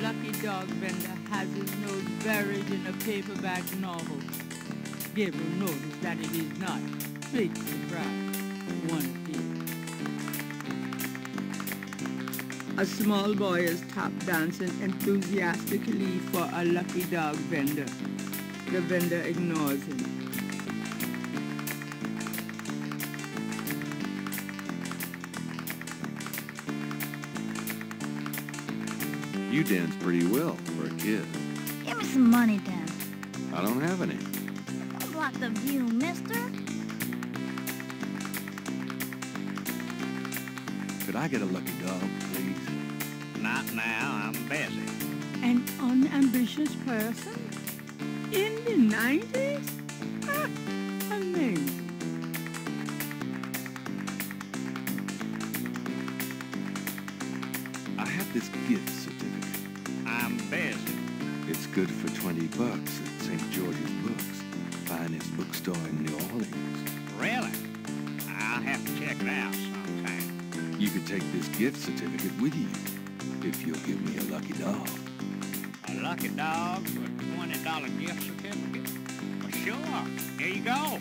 lucky dog vendor has his nose buried in a paperback novel. Gabriel noticed that it is not. Big surprise. One A small boy is tap dancing enthusiastically for a lucky dog vendor. The vendor ignores him. You dance pretty well for a kid. Give me some money, Dan. I don't have any. Don't block the view, mister. Could I get a lucky dog, please? Not now, I'm busy. An unambitious person? In the 90s? Ah, amazing. I have this gift certificate. I'm busy. It's good for $20 at St. George's Books, finest bookstore in New Orleans. Really? I'll have to check it out sometime. You could take this gift certificate with you if you'll give me a lucky dog. A lucky dog for a $20 gift certificate? Well, sure. Here you go.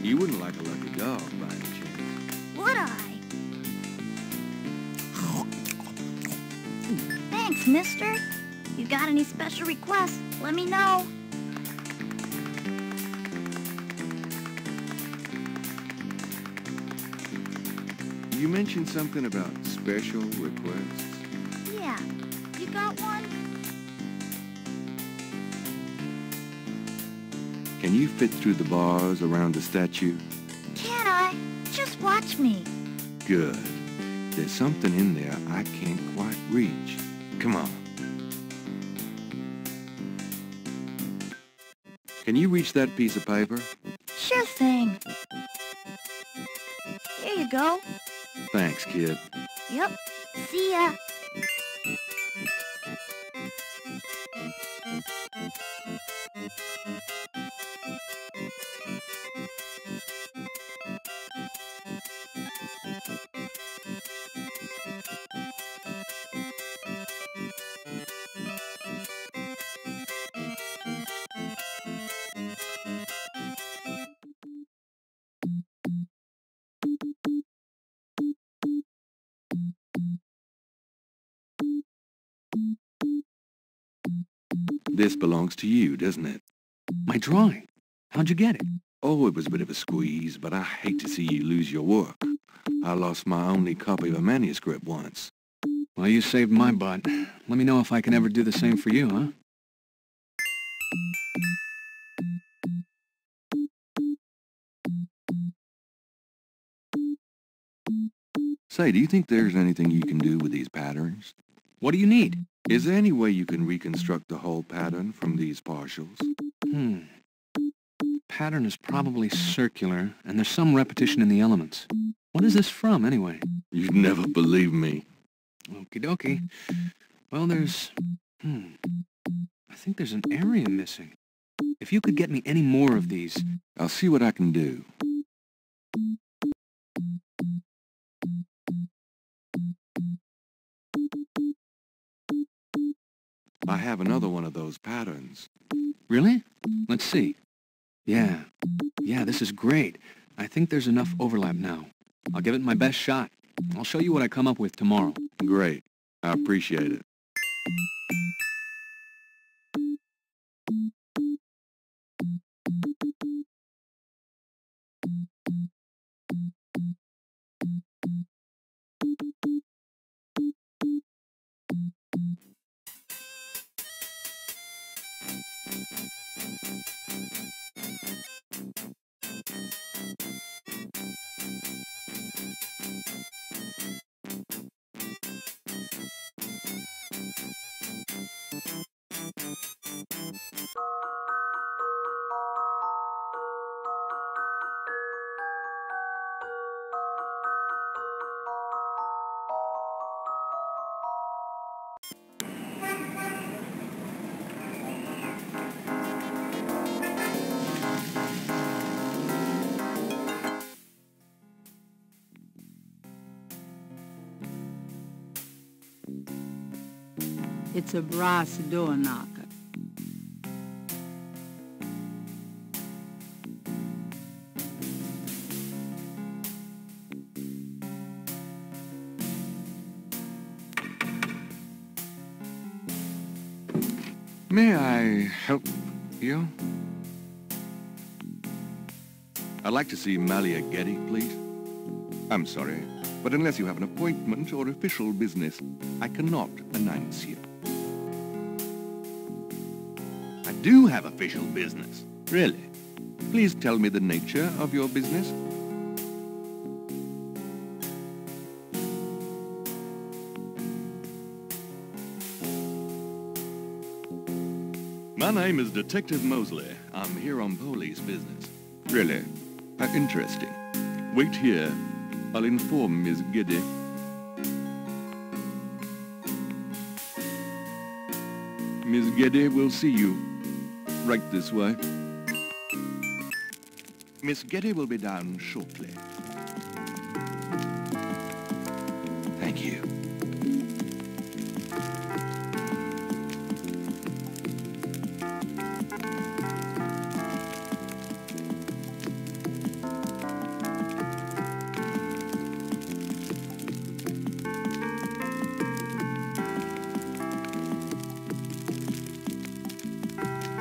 You wouldn't like a lucky dog by any chance. Would I? Thanks, mister. You got any special requests, let me know. You mentioned something about special requests. Yeah. You got one? Can you fit through the bars around the statue? Can I? Just watch me. Good. There's something in there I can't quite reach. Come on. Can you reach that piece of paper? Sure thing. Here you go. Thanks, kid. Yep. See ya. This belongs to you, doesn't it? My drawing? How'd you get it? Oh, it was a bit of a squeeze, but I hate to see you lose your work. I lost my only copy of a manuscript once. Well, you saved my butt. Let me know if I can ever do the same for you, huh? Say, do you think there's anything you can do with these patterns? What do you need? Is there any way you can reconstruct the whole pattern from these partials? Pattern is probably circular, and there's some repetition in the elements. What is this from, anyway? You'd never believe me. Okie dokie. Well, there's... I think there's an area missing. If you could get me any more of these... I'll see what I can do. I have another one of those patterns. Really? Let's see. Yeah, this is great. I think there's enough overlap now. I'll give it my best shot. I'll show you what I come up with tomorrow. Great. I appreciate it. It's a brass door knocker. May I help you? I'd like to see Malia Getty, please. I'm sorry, but unless you have an appointment or official business, I cannot announce you. I do have official business. Really? Please tell me the nature of your business. My name is Detective Mosley. I'm here on police business. Really? Interesting. Wait here. I'll inform Miss Getty. Miss Getty will see you. Right this way. Miss Getty will be down shortly. Thank you.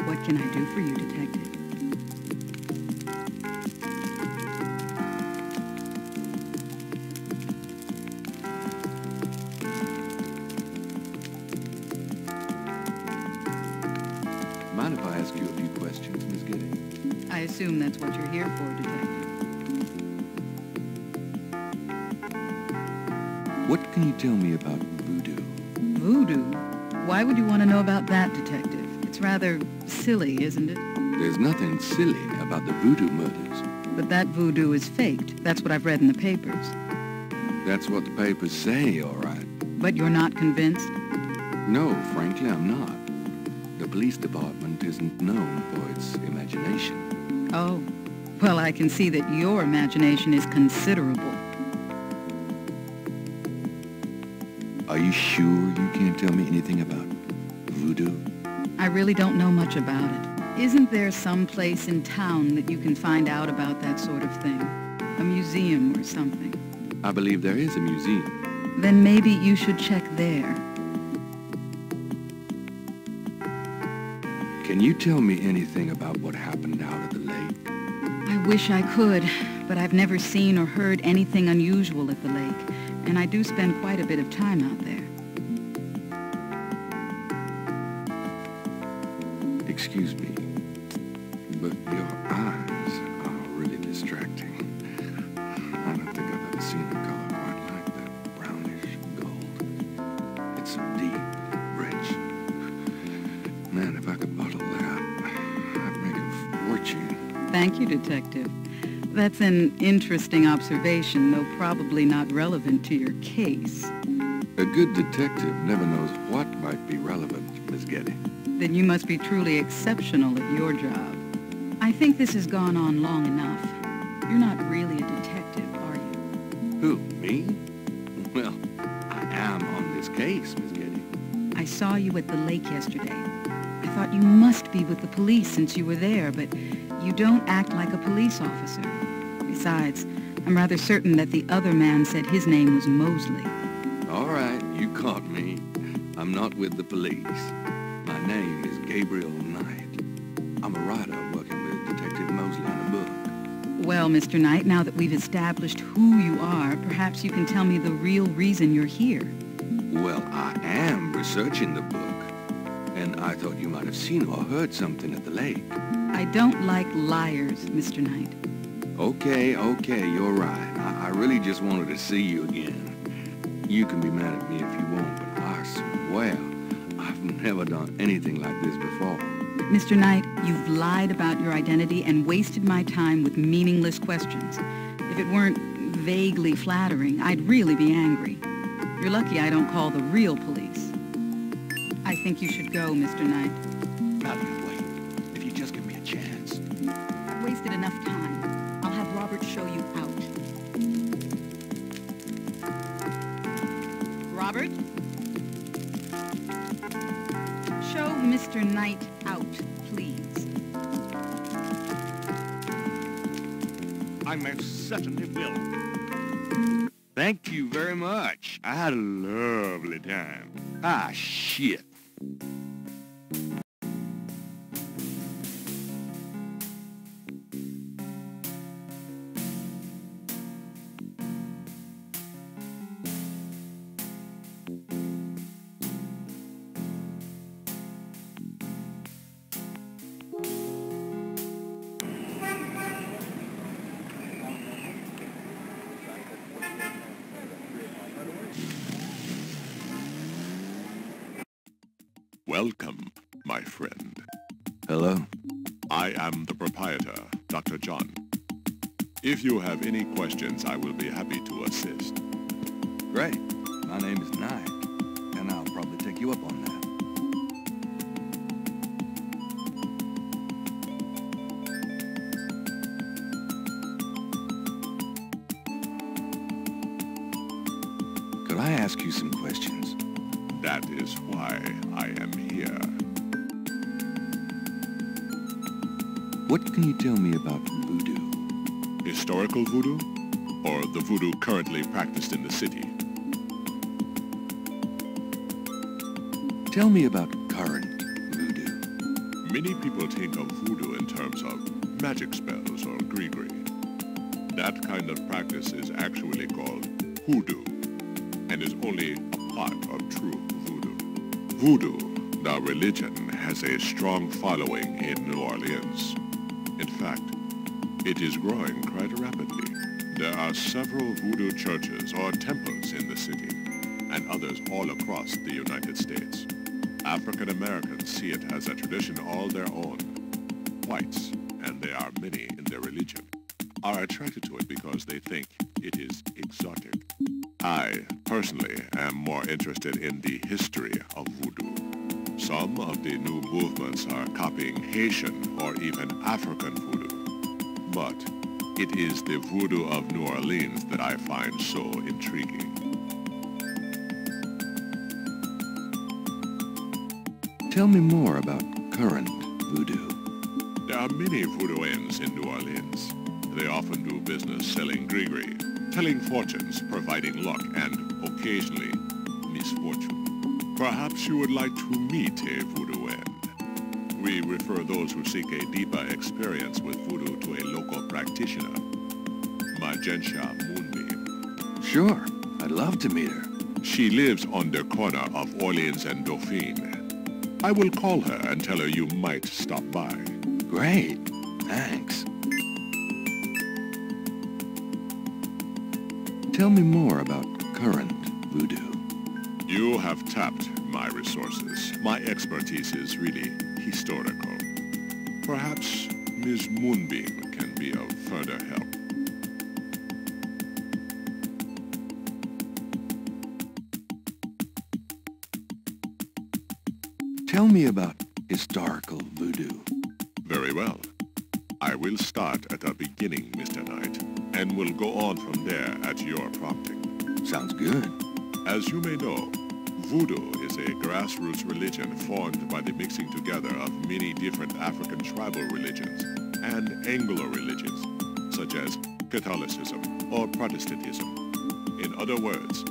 What can I do for you, Detective? Mind if I ask you a few questions, Miss Getty? I assume that's what you're here for, Detective. What can you tell me about voodoo? Voodoo? Why would you want to know about that, Detective? It's rather silly, isn't it? There's nothing silly about the voodoo murders. But that voodoo is faked. That's what I've read in the papers. That's what the papers say, all right. But you're not convinced? No, frankly, I'm not. The police department isn't known for its imagination. Oh. Well, I can see that your imagination is considerable. Are you sure you can't tell me anything about voodoo? I really don't know much about it. Isn't there some place in town that you can find out about that sort of thing? A museum or something? I believe there is a museum. Then maybe you should check there. Can you tell me anything about what happened out at the lake? I wish I could, but I've never seen or heard anything unusual at the lake, and I do spend quite a bit of time out there. Excuse me, but your eyes are really distracting. I don't think I've ever seen a color quite like that. Brownish gold. It's so deep, rich. Man, if I could bottle that, I'd make a fortune. Thank you, Detective. That's an interesting observation, though probably not relevant to your case. A good detective never knows what might be relevant, Miss Getty. Then you must be truly exceptional at your job. I think this has gone on long enough. You're not really a detective, are you? Who, me? Well, I am on this case, Miss Getty. I saw you at the lake yesterday. I thought you must be with the police since you were there, but you don't act like a police officer. Besides, I'm rather certain that the other man said his name was Mosley. All right, you caught me. I'm not with the police. My name is Gabriel Knight. I'm a writer working with Detective Mosley on a book. Well, Mr. Knight, now that we've established who you are, perhaps you can tell me the real reason you're here. Well, I am researching the book, and I thought you might have seen or heard something at the lake. I don't like liars, Mr. Knight. Okay, you're right. I really just wanted to see you again. You can be mad at me if you want, but I swear, I've never done anything like this before. Mr. Knight, you've lied about your identity and wasted my time with meaningless questions. If it weren't vaguely flattering, I'd really be angry. You're lucky I don't call the real police. I think you should go, Mr. Knight. Malia, wait. If you just give me a chance. I've wasted enough time. I'll have Robert show you out. Robert? Mr. Knight out, please. I most certainly will. Thank you very much. I had a lovely time. Ah, shit. Welcome, my friend. Hello? I am the proprietor, Dr. John. If you have any questions, I will be happy to assist. Great. My name is Knight, and I'll probably take you up on that. Could I ask you some questions? That is why I am here. What can you tell me about voodoo? Historical voodoo? Or the voodoo currently practiced in the city? Tell me about current voodoo. Many people think of voodoo in terms of magic spells or gree-gree. That kind of practice is actually called hoodoo, and is only a part of true voodoo. Voodoo, the religion, has a strong following in New Orleans. In fact, it is growing quite rapidly. There are several voodoo churches or temples in the city, and others all across the United States. African Americans see it as a tradition all their own. Whites, and there are many in their religion, are attracted to it because they think it is exotic. I, personally, am more interested in the history of voodoo. Some of the new movements are copying Haitian or even African voodoo. But it is the voodoo of New Orleans that I find so intriguing. Tell me more about current voodoo. There are many voodooians in New Orleans. They often do business selling gree-gree, telling fortunes, providing luck, and occasionally misfortune. Perhaps you would like to meet a voodooan. We refer those who seek a deeper experience with voodoo to a local practitioner, Magenta Moonbeam. Sure, I'd love to meet her. She lives on the corner of Orleans and Dauphine. I will call her and tell her you might stop by. Great, thanks. Tell me more about current voodoo. You have tapped my resources. My expertise is really historical. Perhaps Ms. Moonbeam can be of further help. Tell me about historical voodoo. Very well. I will start at the beginning, Mr. Knight, and will go on from there at your prompting. Sounds good. As you may know, voodoo is a grassroots religion formed by the mixing together of many different African tribal religions and Anglo religions, such as Catholicism or Protestantism. In other words,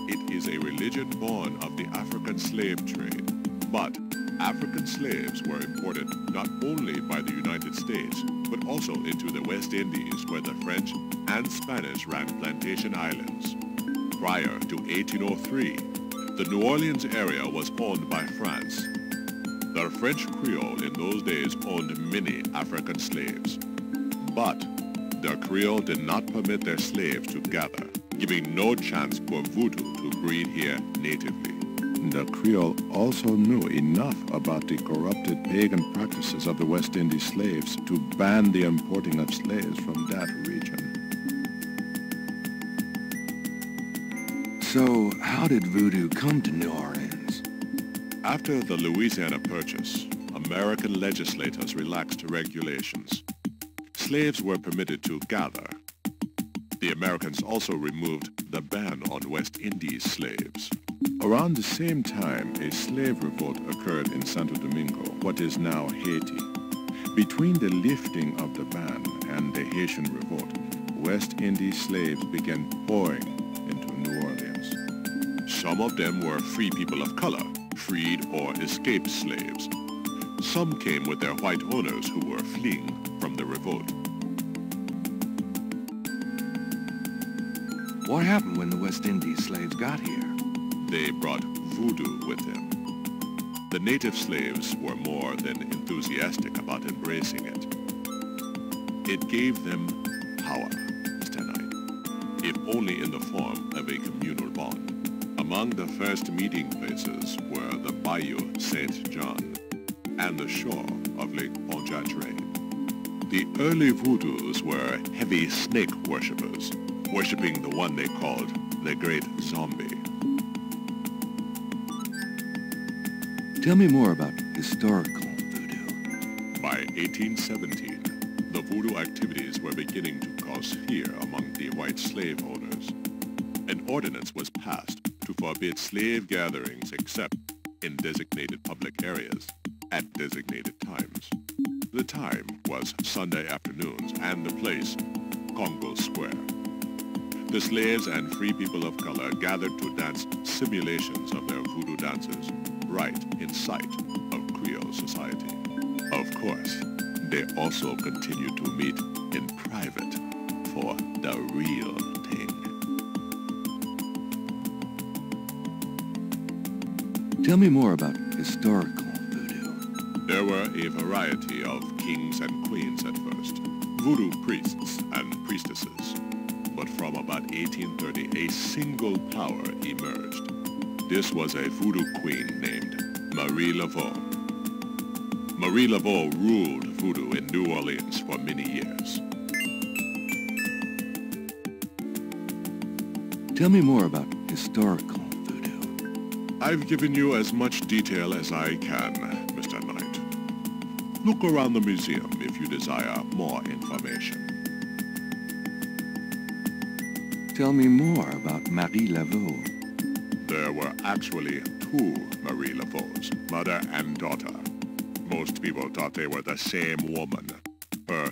it is a religion born of the African slave trade. But African slaves were imported not only by the United States, but also into the West Indies, where the French and Spanish ran plantation islands. Prior to 1803, the New Orleans area was owned by France. The French Creole in those days owned many African slaves. But the Creole did not permit their slaves to gather, giving no chance for voodoo to breed here natively. The Creole also knew enough about the corrupted pagan practices of the West Indies slaves to ban the importing of slaves from that region. So, how did voodoo come to New Orleans? After the Louisiana Purchase, American legislators relaxed regulations. Slaves were permitted to gather. The Americans also removed the ban on West Indies slaves. Around the same time, a slave revolt occurred in Santo Domingo, what is now Haiti. Between the lifting of the ban and the Haitian revolt, West Indies slaves began pouring into New Orleans. Some of them were free people of color, freed or escaped slaves. Some came with their white owners who were fleeing from the revolt. What happened when the West Indies slaves got here? They brought voodoo with them. The native slaves were more than enthusiastic about embracing it. It gave them power, Mr. Knight, if only in the form of a communal bond. Among the first meeting places were the Bayou St. John and the shore of Lake Pontchartrain. The early voodoos were heavy snake worshippers, worshipping the one they called the Great Zombie. Tell me more about historical voodoo. By 1817, the voodoo activities were beginning to cause fear among the white slaveholders. An ordinance was passed to forbid slave gatherings except in designated public areas at designated times. The time was Sunday afternoons and the place, Congo Square. The slaves and free people of color gathered to dance simulations of their voodoo dances right in sight of Creole society. Of course, they also continued to meet in private for the real thing. Tell me more about historical voodoo. There were a variety of kings and queens at first, voodoo priests and priestesses. But from about 1830, a single power emerged. This was a voodoo queen named Marie Laveau. Marie Laveau ruled voodoo in New Orleans for many years. Tell me more about historical voodoo. I've given you as much detail as I can, Mr. Knight. Look around the museum if you desire more information. Tell me more about Marie Laveau. There were actually two Marie Laveaus, mother and daughter. Most people thought they were the same woman. Her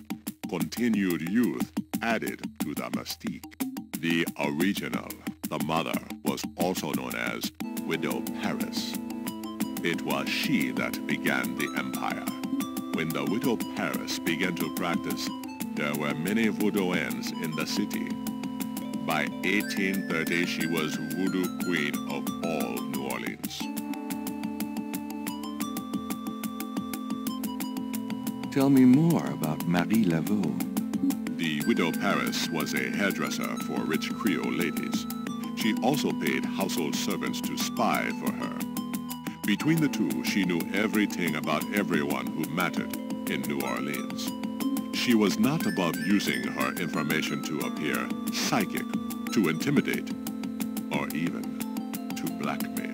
continued youth added to the mystique. The original, the mother, was also known as Widow Paris. It was she that began the empire. When the Widow Paris began to practice, there were many voodooans in the city. By 1830, she was voodoo queen of all New Orleans. Tell me more about Marie Laveau. The Widow Paris was a hairdresser for rich Creole ladies. She also paid household servants to spy for her. Between the two, she knew everything about everyone who mattered in New Orleans. She was not above using her information to appear psychic, to intimidate, or even to blackmail.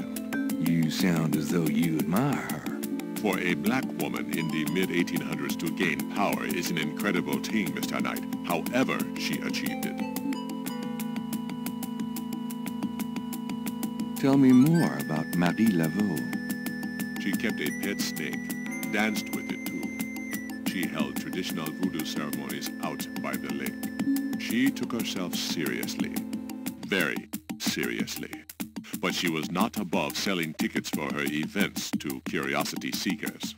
You sound as though you admire her. For a black woman in the mid-1800s to gain power is an incredible thing, Mr. Knight. However, she achieved it. Tell me more about Marie Laveau. She kept a pet snake, danced with it too. She held traditional voodoo ceremonies out by the lake. She took herself seriously, very seriously. But she was not above selling tickets for her events to curiosity seekers.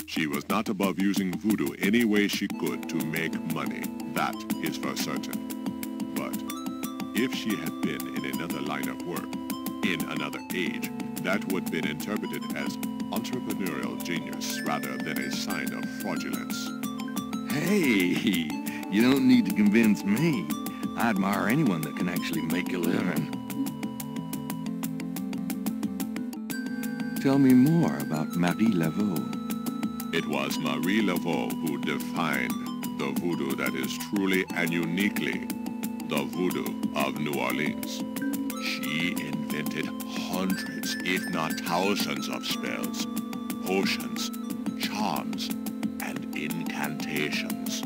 She was not above using voodoo any way she could to make money. That is for certain. But if she had been in another line of work, in another age, that would have been interpreted as entrepreneurial genius rather than a sign of fraudulence. Hey, you don't need to convince me. I admire anyone that can actually make a living. Tell me more about Marie Laveau. It was Marie Laveau who defined the voodoo that is truly and uniquely the voodoo of New Orleans. She invented hundreds, if not thousands of spells, potions, charms, and incantations.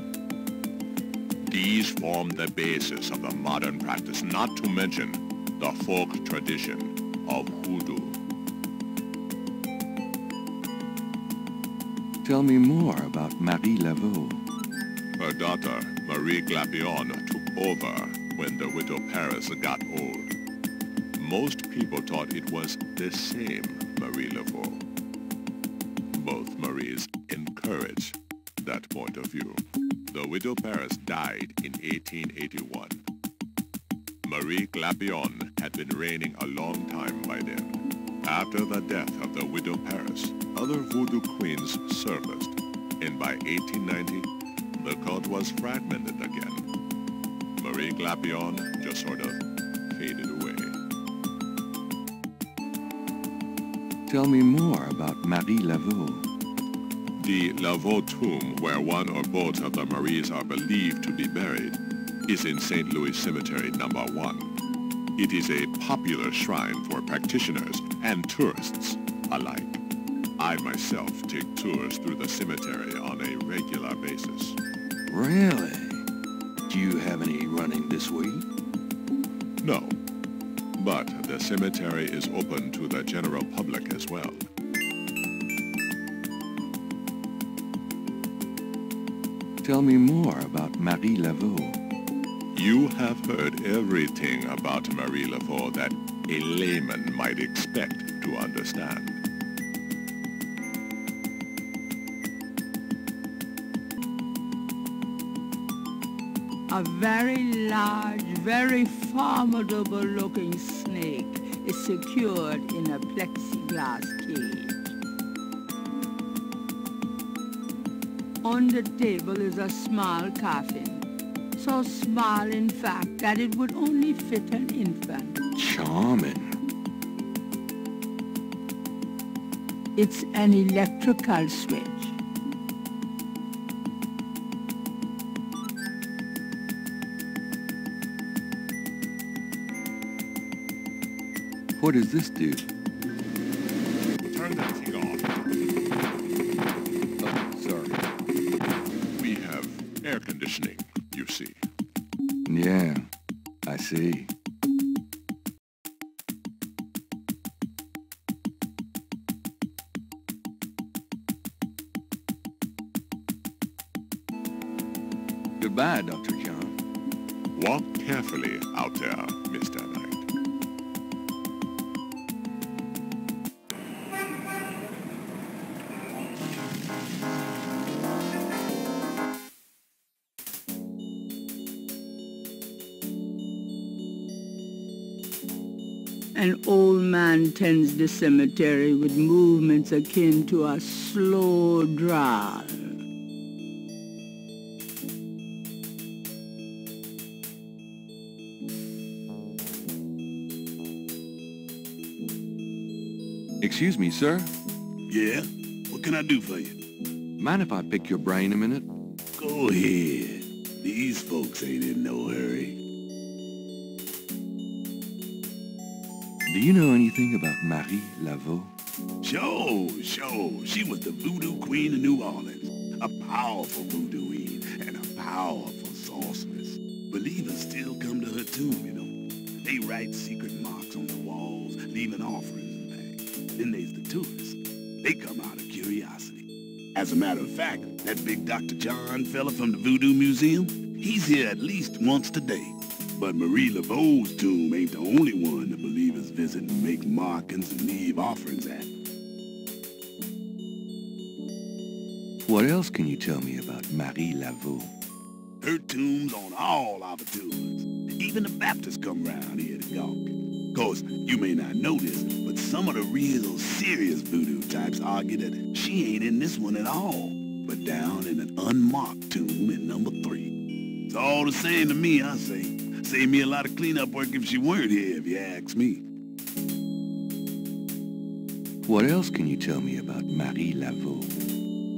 These form the basis of the modern practice, not to mention the folk tradition of voodoo. Tell me more about Marie Laveau. Her daughter, Marie Glapion, took over when the widow Paris got old. Most people thought it was the same Marie Laveau. Both Maries encouraged that point of view. The widow Paris died in 1881. Marie Glapion had been reigning a long time by then. After the death of the widow Paris, other voodoo queens surfaced, and by 1890, the cult was fragmented again. Marie Glapion just sort of faded away. Tell me more about Marie Laveau. The Laveau tomb, where one or both of the Maries are believed to be buried, is in St. Louis Cemetery No. 1. It is a popular shrine for practitioners and tourists alike. I myself take tours through the cemetery on a regular basis. Really? Do you have any running this week? No, but the cemetery is open to the general public as well. Tell me more about Marie Laveau. You have heard everything about Marie Laveau that a layman might expect to understand. A very large, very formidable-looking snake is secured in a plexiglass cage. On the table is a small coffin, so small, in fact, that it would only fit an infant. Charming. It's an electrical switch. What does this do? Turn that thing on. Oh, sorry. We have air conditioning, you see. Yeah, I see. Goodbye, Dr. John. Walk carefully out there, Mr. Knight. An old man tends the cemetery with movements akin to a slow drawl. Excuse me, sir? Yeah? What can I do for you? Mind if I pick your brain a minute? Go ahead. These folks ain't in no hurry. Do you know anything about Marie Laveau? Sure. She was the voodoo queen of New Orleans. A powerful voodooine and a powerful sorceress. Believers still come to her tomb, you know. They write secret marks on the walls, leaving offerings back. Then there's the tourists. They come out of curiosity. As a matter of fact, that big Dr. John fella from the Voodoo Museum, he's here at least once today. But Marie Laveau's tomb ain't the only one the believers visit and make markings and leave offerings at. What else can you tell me about Marie Laveau? Her tomb's on all our tours. Even the Baptists come round here to gawk. Course, you may not know this, but some of the real serious voodoo types argue that she ain't in this one at all, but down in an unmarked tomb in number 3. It's all the same to me, I say. Save me a lot of cleanup work if she weren't here, if you ask me. What else can you tell me about Marie Laveau?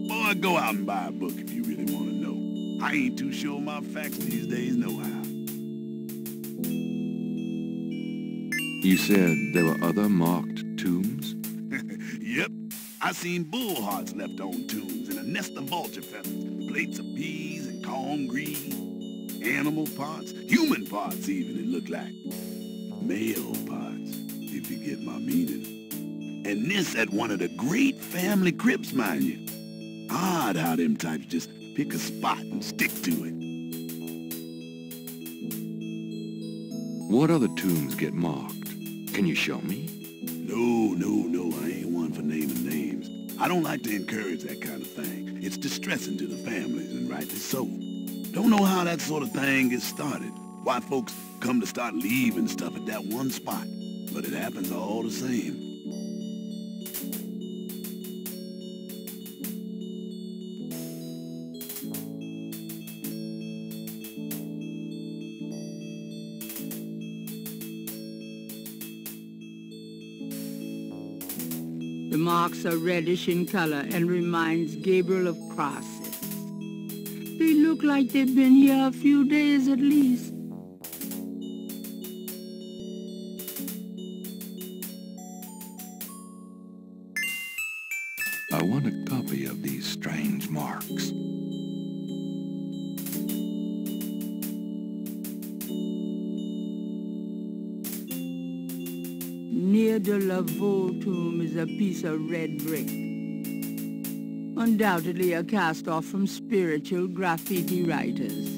Boy, go out and buy a book if you really want to know. I ain't too sure my facts these days, nohow. You said there were other marked tombs? Yep. I seen bull hearts left on tombs and a nest of vulture feathers, plates of peas and corn greens. Animal parts, human parts even, it looked like. Male parts. if you get my meaning. And this at one of the great family crypts, mind you. Odd how them types just pick a spot and stick to it. What other tombs get marked? Can you show me? No, I ain't one for naming names. I don't like to encourage that kind of thing. It's distressing to the families, and rightly so. Don't know how that sort of thing gets started. Why folks come to start leaving stuff at that one spot. But it happens all the same. The marks are reddish in color and reminds Gabriel of crosses. They look like they've been here a few days at least. I want a copy of these strange marks. Near the Laveau tomb is a piece of red brick. Undoubtedly a cast-off from spiritual graffiti writers.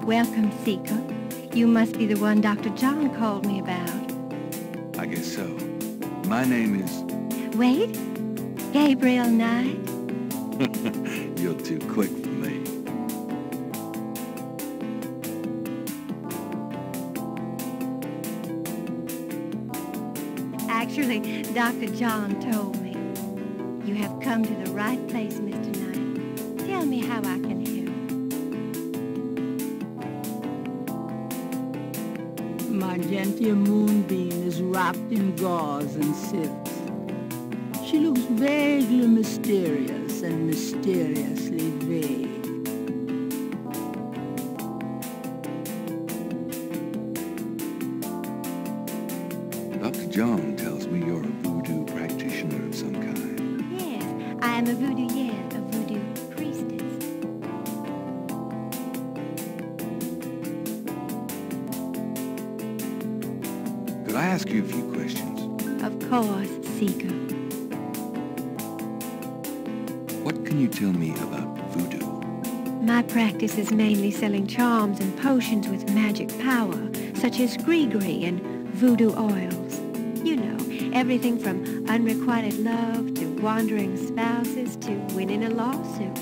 Welcome, Seeker. You must be the one Dr. John called me about. I guess so. My name is... Wait? Gabriel Knight? You're too quick for me. Actually, Dr. John told me. You have come to the right place, Mr. Knight. Tell me how I can help. My genteel moonbeam is wrapped in gauze and silks. She looks vaguely mysterious and mysteriously vague. Dr. John tells me you're a voodoo practitioner of some kind. Yes, I am a voodoo priestess. Could I ask you a few questions? Of course, Seeker. What can you tell me about voodoo? My practice is mainly selling charms and potions with magic power, such as gree-gree and voodoo oils. You know, everything from unrequited love to wandering spouses to winning a lawsuit.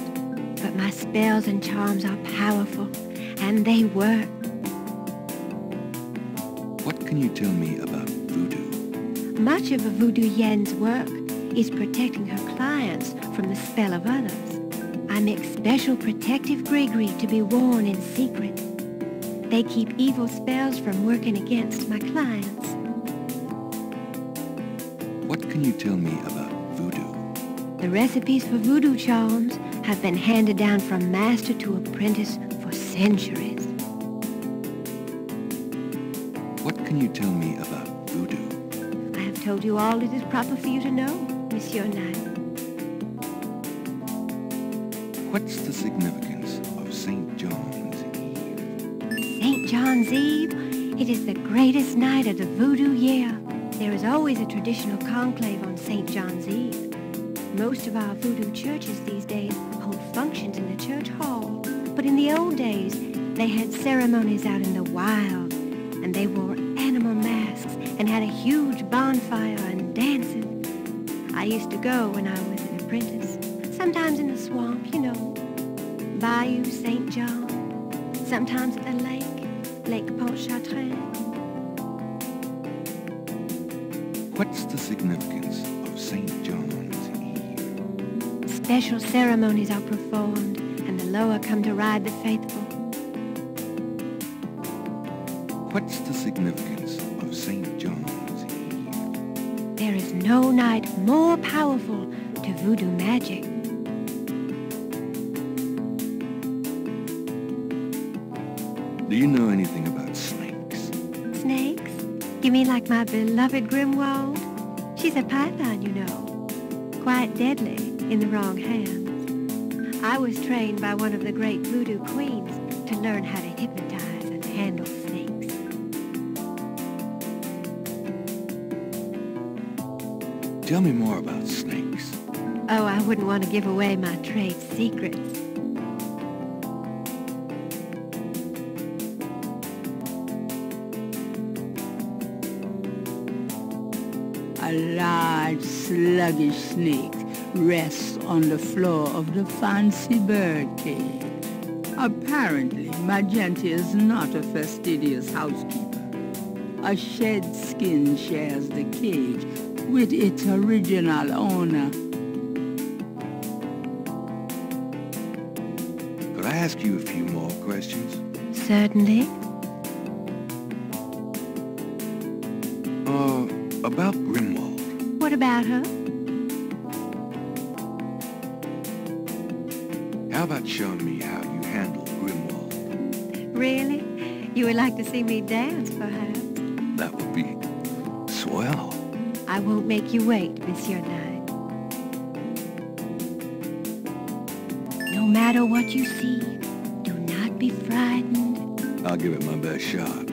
But my spells and charms are powerful, and they work. What can you tell me about voodoo? Much of a voodoo yen's work is protecting her clients from the spell of others. I make special protective gree-gree to be worn in secret. They keep evil spells from working against my clients. What can you tell me about voodoo? The recipes for voodoo charms have been handed down from master to apprentice for centuries. What can you tell me about voodoo? I have told you all it is proper for you to know, Monsieur Knight. What's the significance of St. John's Eve? St. John's Eve? It is the greatest night of the voodoo year. There is always a traditional conclave on St. John's Eve. Most of our voodoo churches these days hold functions in the church hall. But in the old days, they had ceremonies out in the wild, and they wore animal masks and had a huge bonfire and dancing. I used to go when I was an apprentice, sometimes in the swamp, you know, Bayou St. John, sometimes at the lake, Lake Pontchartrain. What's the significance of St. John's Eve? Special ceremonies are performed, and the Loa come to ride the faithful. What's the significance of St. John's Eve? There is no night more powerful to voodoo magic. Do you know anything about snakes? Snakes? You mean like my beloved Grimwald? She's a python, you know. Quite deadly in the wrong hands. I was trained by one of the great voodoo queens to learn how to hypnotize and handle snakes. Tell me more about snakes. Oh, I wouldn't want to give away my trade secrets. A large, sluggish snake rests on the floor of the fancy bird cage. Apparently, Magenta is not a fastidious housekeeper. A shed skin shares the cage with its original owner. Could I ask you a few more questions? Certainly. About Grimwald. What about her? How about showing me how you handle Grimwald? Really? You would like to see me dance, perhaps? That would be swell. I won't make you wait, Monsieur Knight. No matter what you see, do not be frightened. I'll give it my best shot.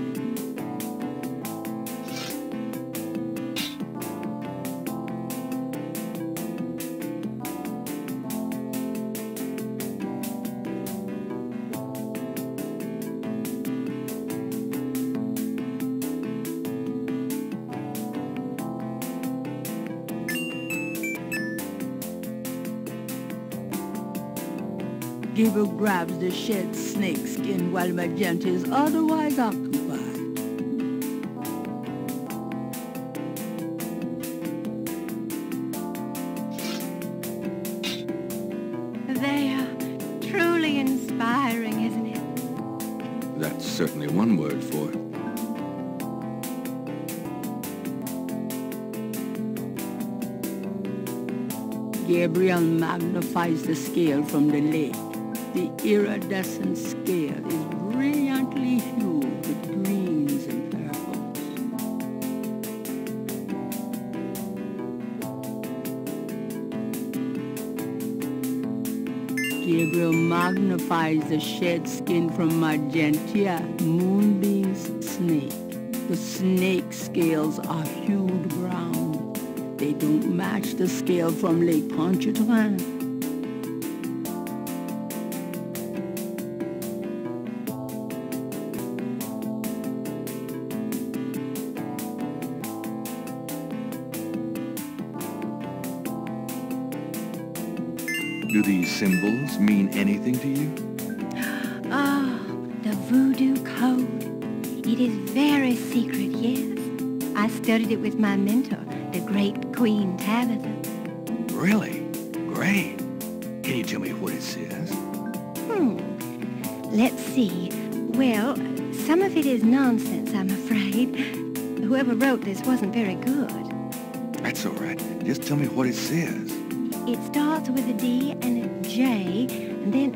Gabriel grabs the shed snake skin while Magenta is otherwise occupied. They are truly inspiring, isn't it? That's certainly one word for it. Gabriel magnifies the scale from the lake. The iridescent scale is brilliantly hued with greens and purples. Gabriel magnifies the shed skin from Magenta, Moonbeam's snake. The snake scales are hued brown. They don't match the scale from Lake Pontchartrain. Do these symbols mean anything to you? Ah, the voodoo code. It is very secret, yes. I studied it with my mentor, the great Queen Tabitha. Really? Great. Can you tell me what it says? Let's see. Well, some of it is nonsense, I'm afraid. Whoever wrote this wasn't very good. That's all right. Just tell me what it says. It starts with a D and a J, and then...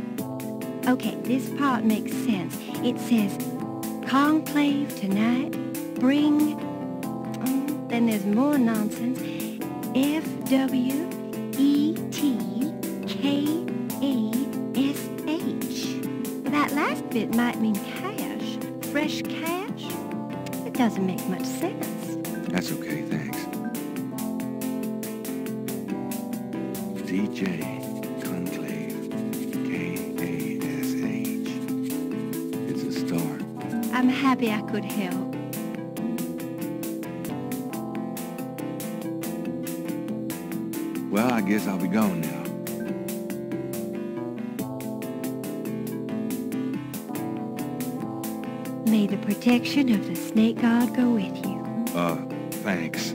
Okay, this part makes sense. It says, conclave tonight, bring... then there's more nonsense. F-W-E-T-K-A-S-H. That last bit might mean cash. Fresh cash? It doesn't make much sense. That's okay, thanks. DJ Conclave, K-A-S-H. It's a start. I'm happy I could help. Well, I guess I'll be going now. May the protection of the snake god go with you. Thanks.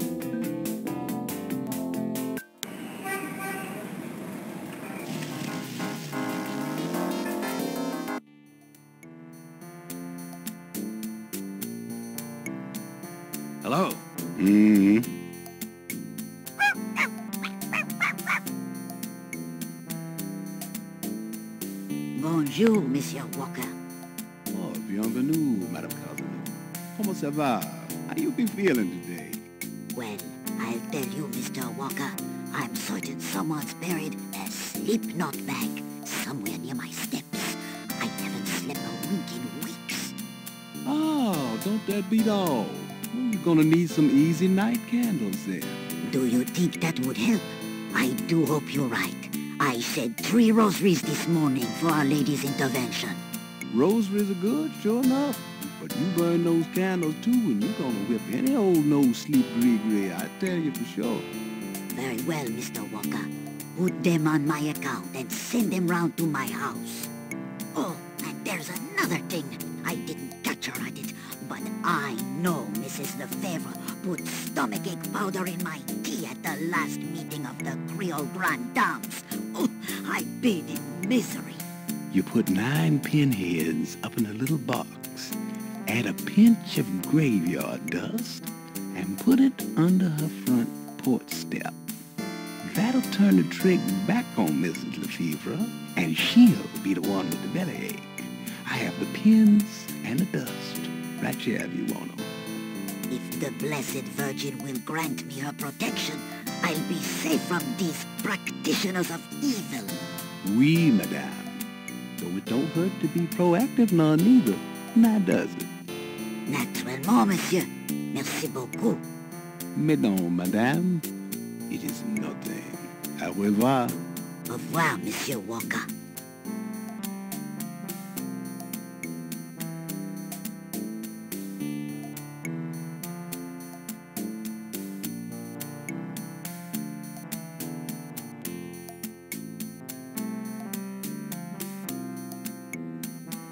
Hello. Mm-hmm. Bonjour, Monsieur Walker. Oh, bienvenue, Madame Cousin. Comment ça va? How you be feeling today? Well, I'll tell you, Mr. Walker, I'm certain someone's buried a sleep knot bag somewhere near my steps. I haven't slept a wink in weeks. Oh, don't that beat all? Well, you're gonna need some easy night candles then. Do you think that would help? I do hope you're right. I said 3 rosaries this morning for Our Lady's intervention. Rosaries are good, sure enough. But you burn those candles too, and you're gonna whip any old no-sleep gree-gree, I tell you for sure. Very well, Mr. Walker. Put them on my account and send them round to my house. Oh, and there's another thing. I didn't catch her at it, but I know Mrs. Lefebvre put stomachache powder in my tea at the last meeting of the Creole Grand Dames. Oh, I've been in misery. You put 9 pinheads up in a little box, add a pinch of graveyard dust, and put it under her front porch step. That'll turn the trick back on Mrs. Lefebvre, and she'll be the one with the bellyache. I have the pins and the dust right here if you want them. If the Blessed Virgin will grant me her protection, I'll be safe from these practitioners of evil. Oui, madame. Though it don't hurt to be proactive none neither, now does it? Naturellement, monsieur. Merci beaucoup. Mais non, madame. It is nothing. Au revoir. Au revoir, Monsieur Walker.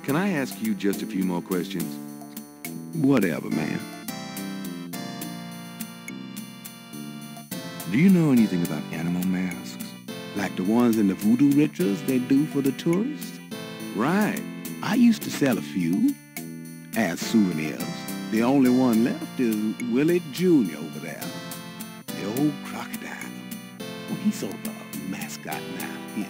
Can I ask you just a few more questions? Whatever, man. Do you know anything about animal masks? Like the ones in the voodoo rituals they do for the tourists? Right. I used to sell a few as souvenirs. The only one left is Willie Jr. over there. The old crocodile. Well, he's sort of a mascot now, yeah.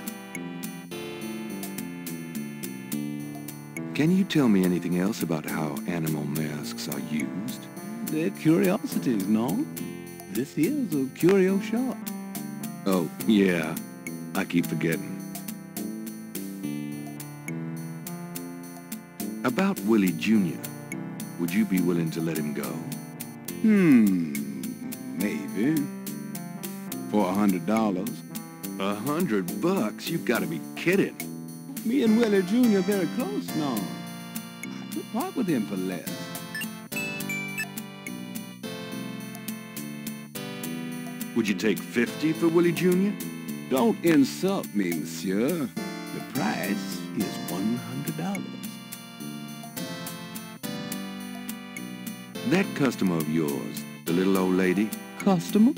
Can you tell me anything else about how animal masks are used? They're curiosities, no? This is a curio shop. Oh, yeah. I keep forgetting. About Willie Jr., would you be willing to let him go? Maybe. For $100. $100? You've got to be kidding. Me and Willie Jr. are very close now. I could part with him for less. Would you take 50 for Willie Jr.? Don't insult me, monsieur. The price is $100. That customer of yours, the little old lady? Customer?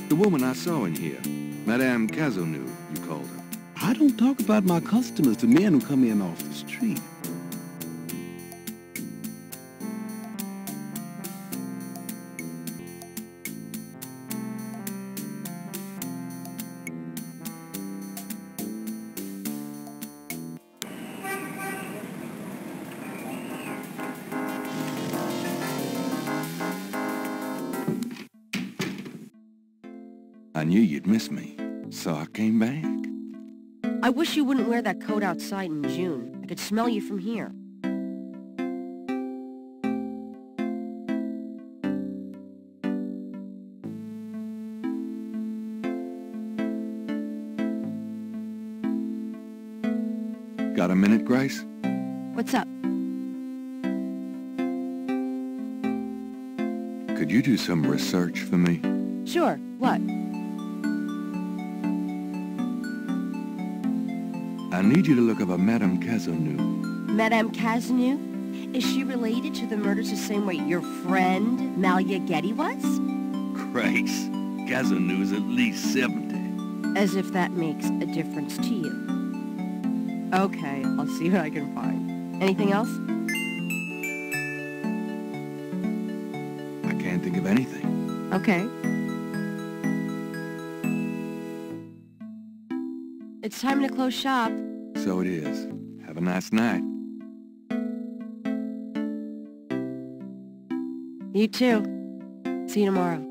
The woman I saw in here. Madame Cazeneuve, you called her. I don't talk about my customers to men who come in off the street. I knew you'd miss me, so I came back. I wish you wouldn't wear that coat outside in June. I could smell you from here. Got a minute, Grace? What's up? Could you do some research for me? Sure. What? I need you to look up a Madame Cazeneuve. Madame Cazeneuve? Is she related to the murders the same way your friend, Malia Getty, was? Christ, Gaza knew is at least 70. As if that makes a difference to you. Okay, I'll see what I can find. Anything else? I can't think of anything. Okay. It's time to close shop. So it is. Have a nice night. You too. See you tomorrow.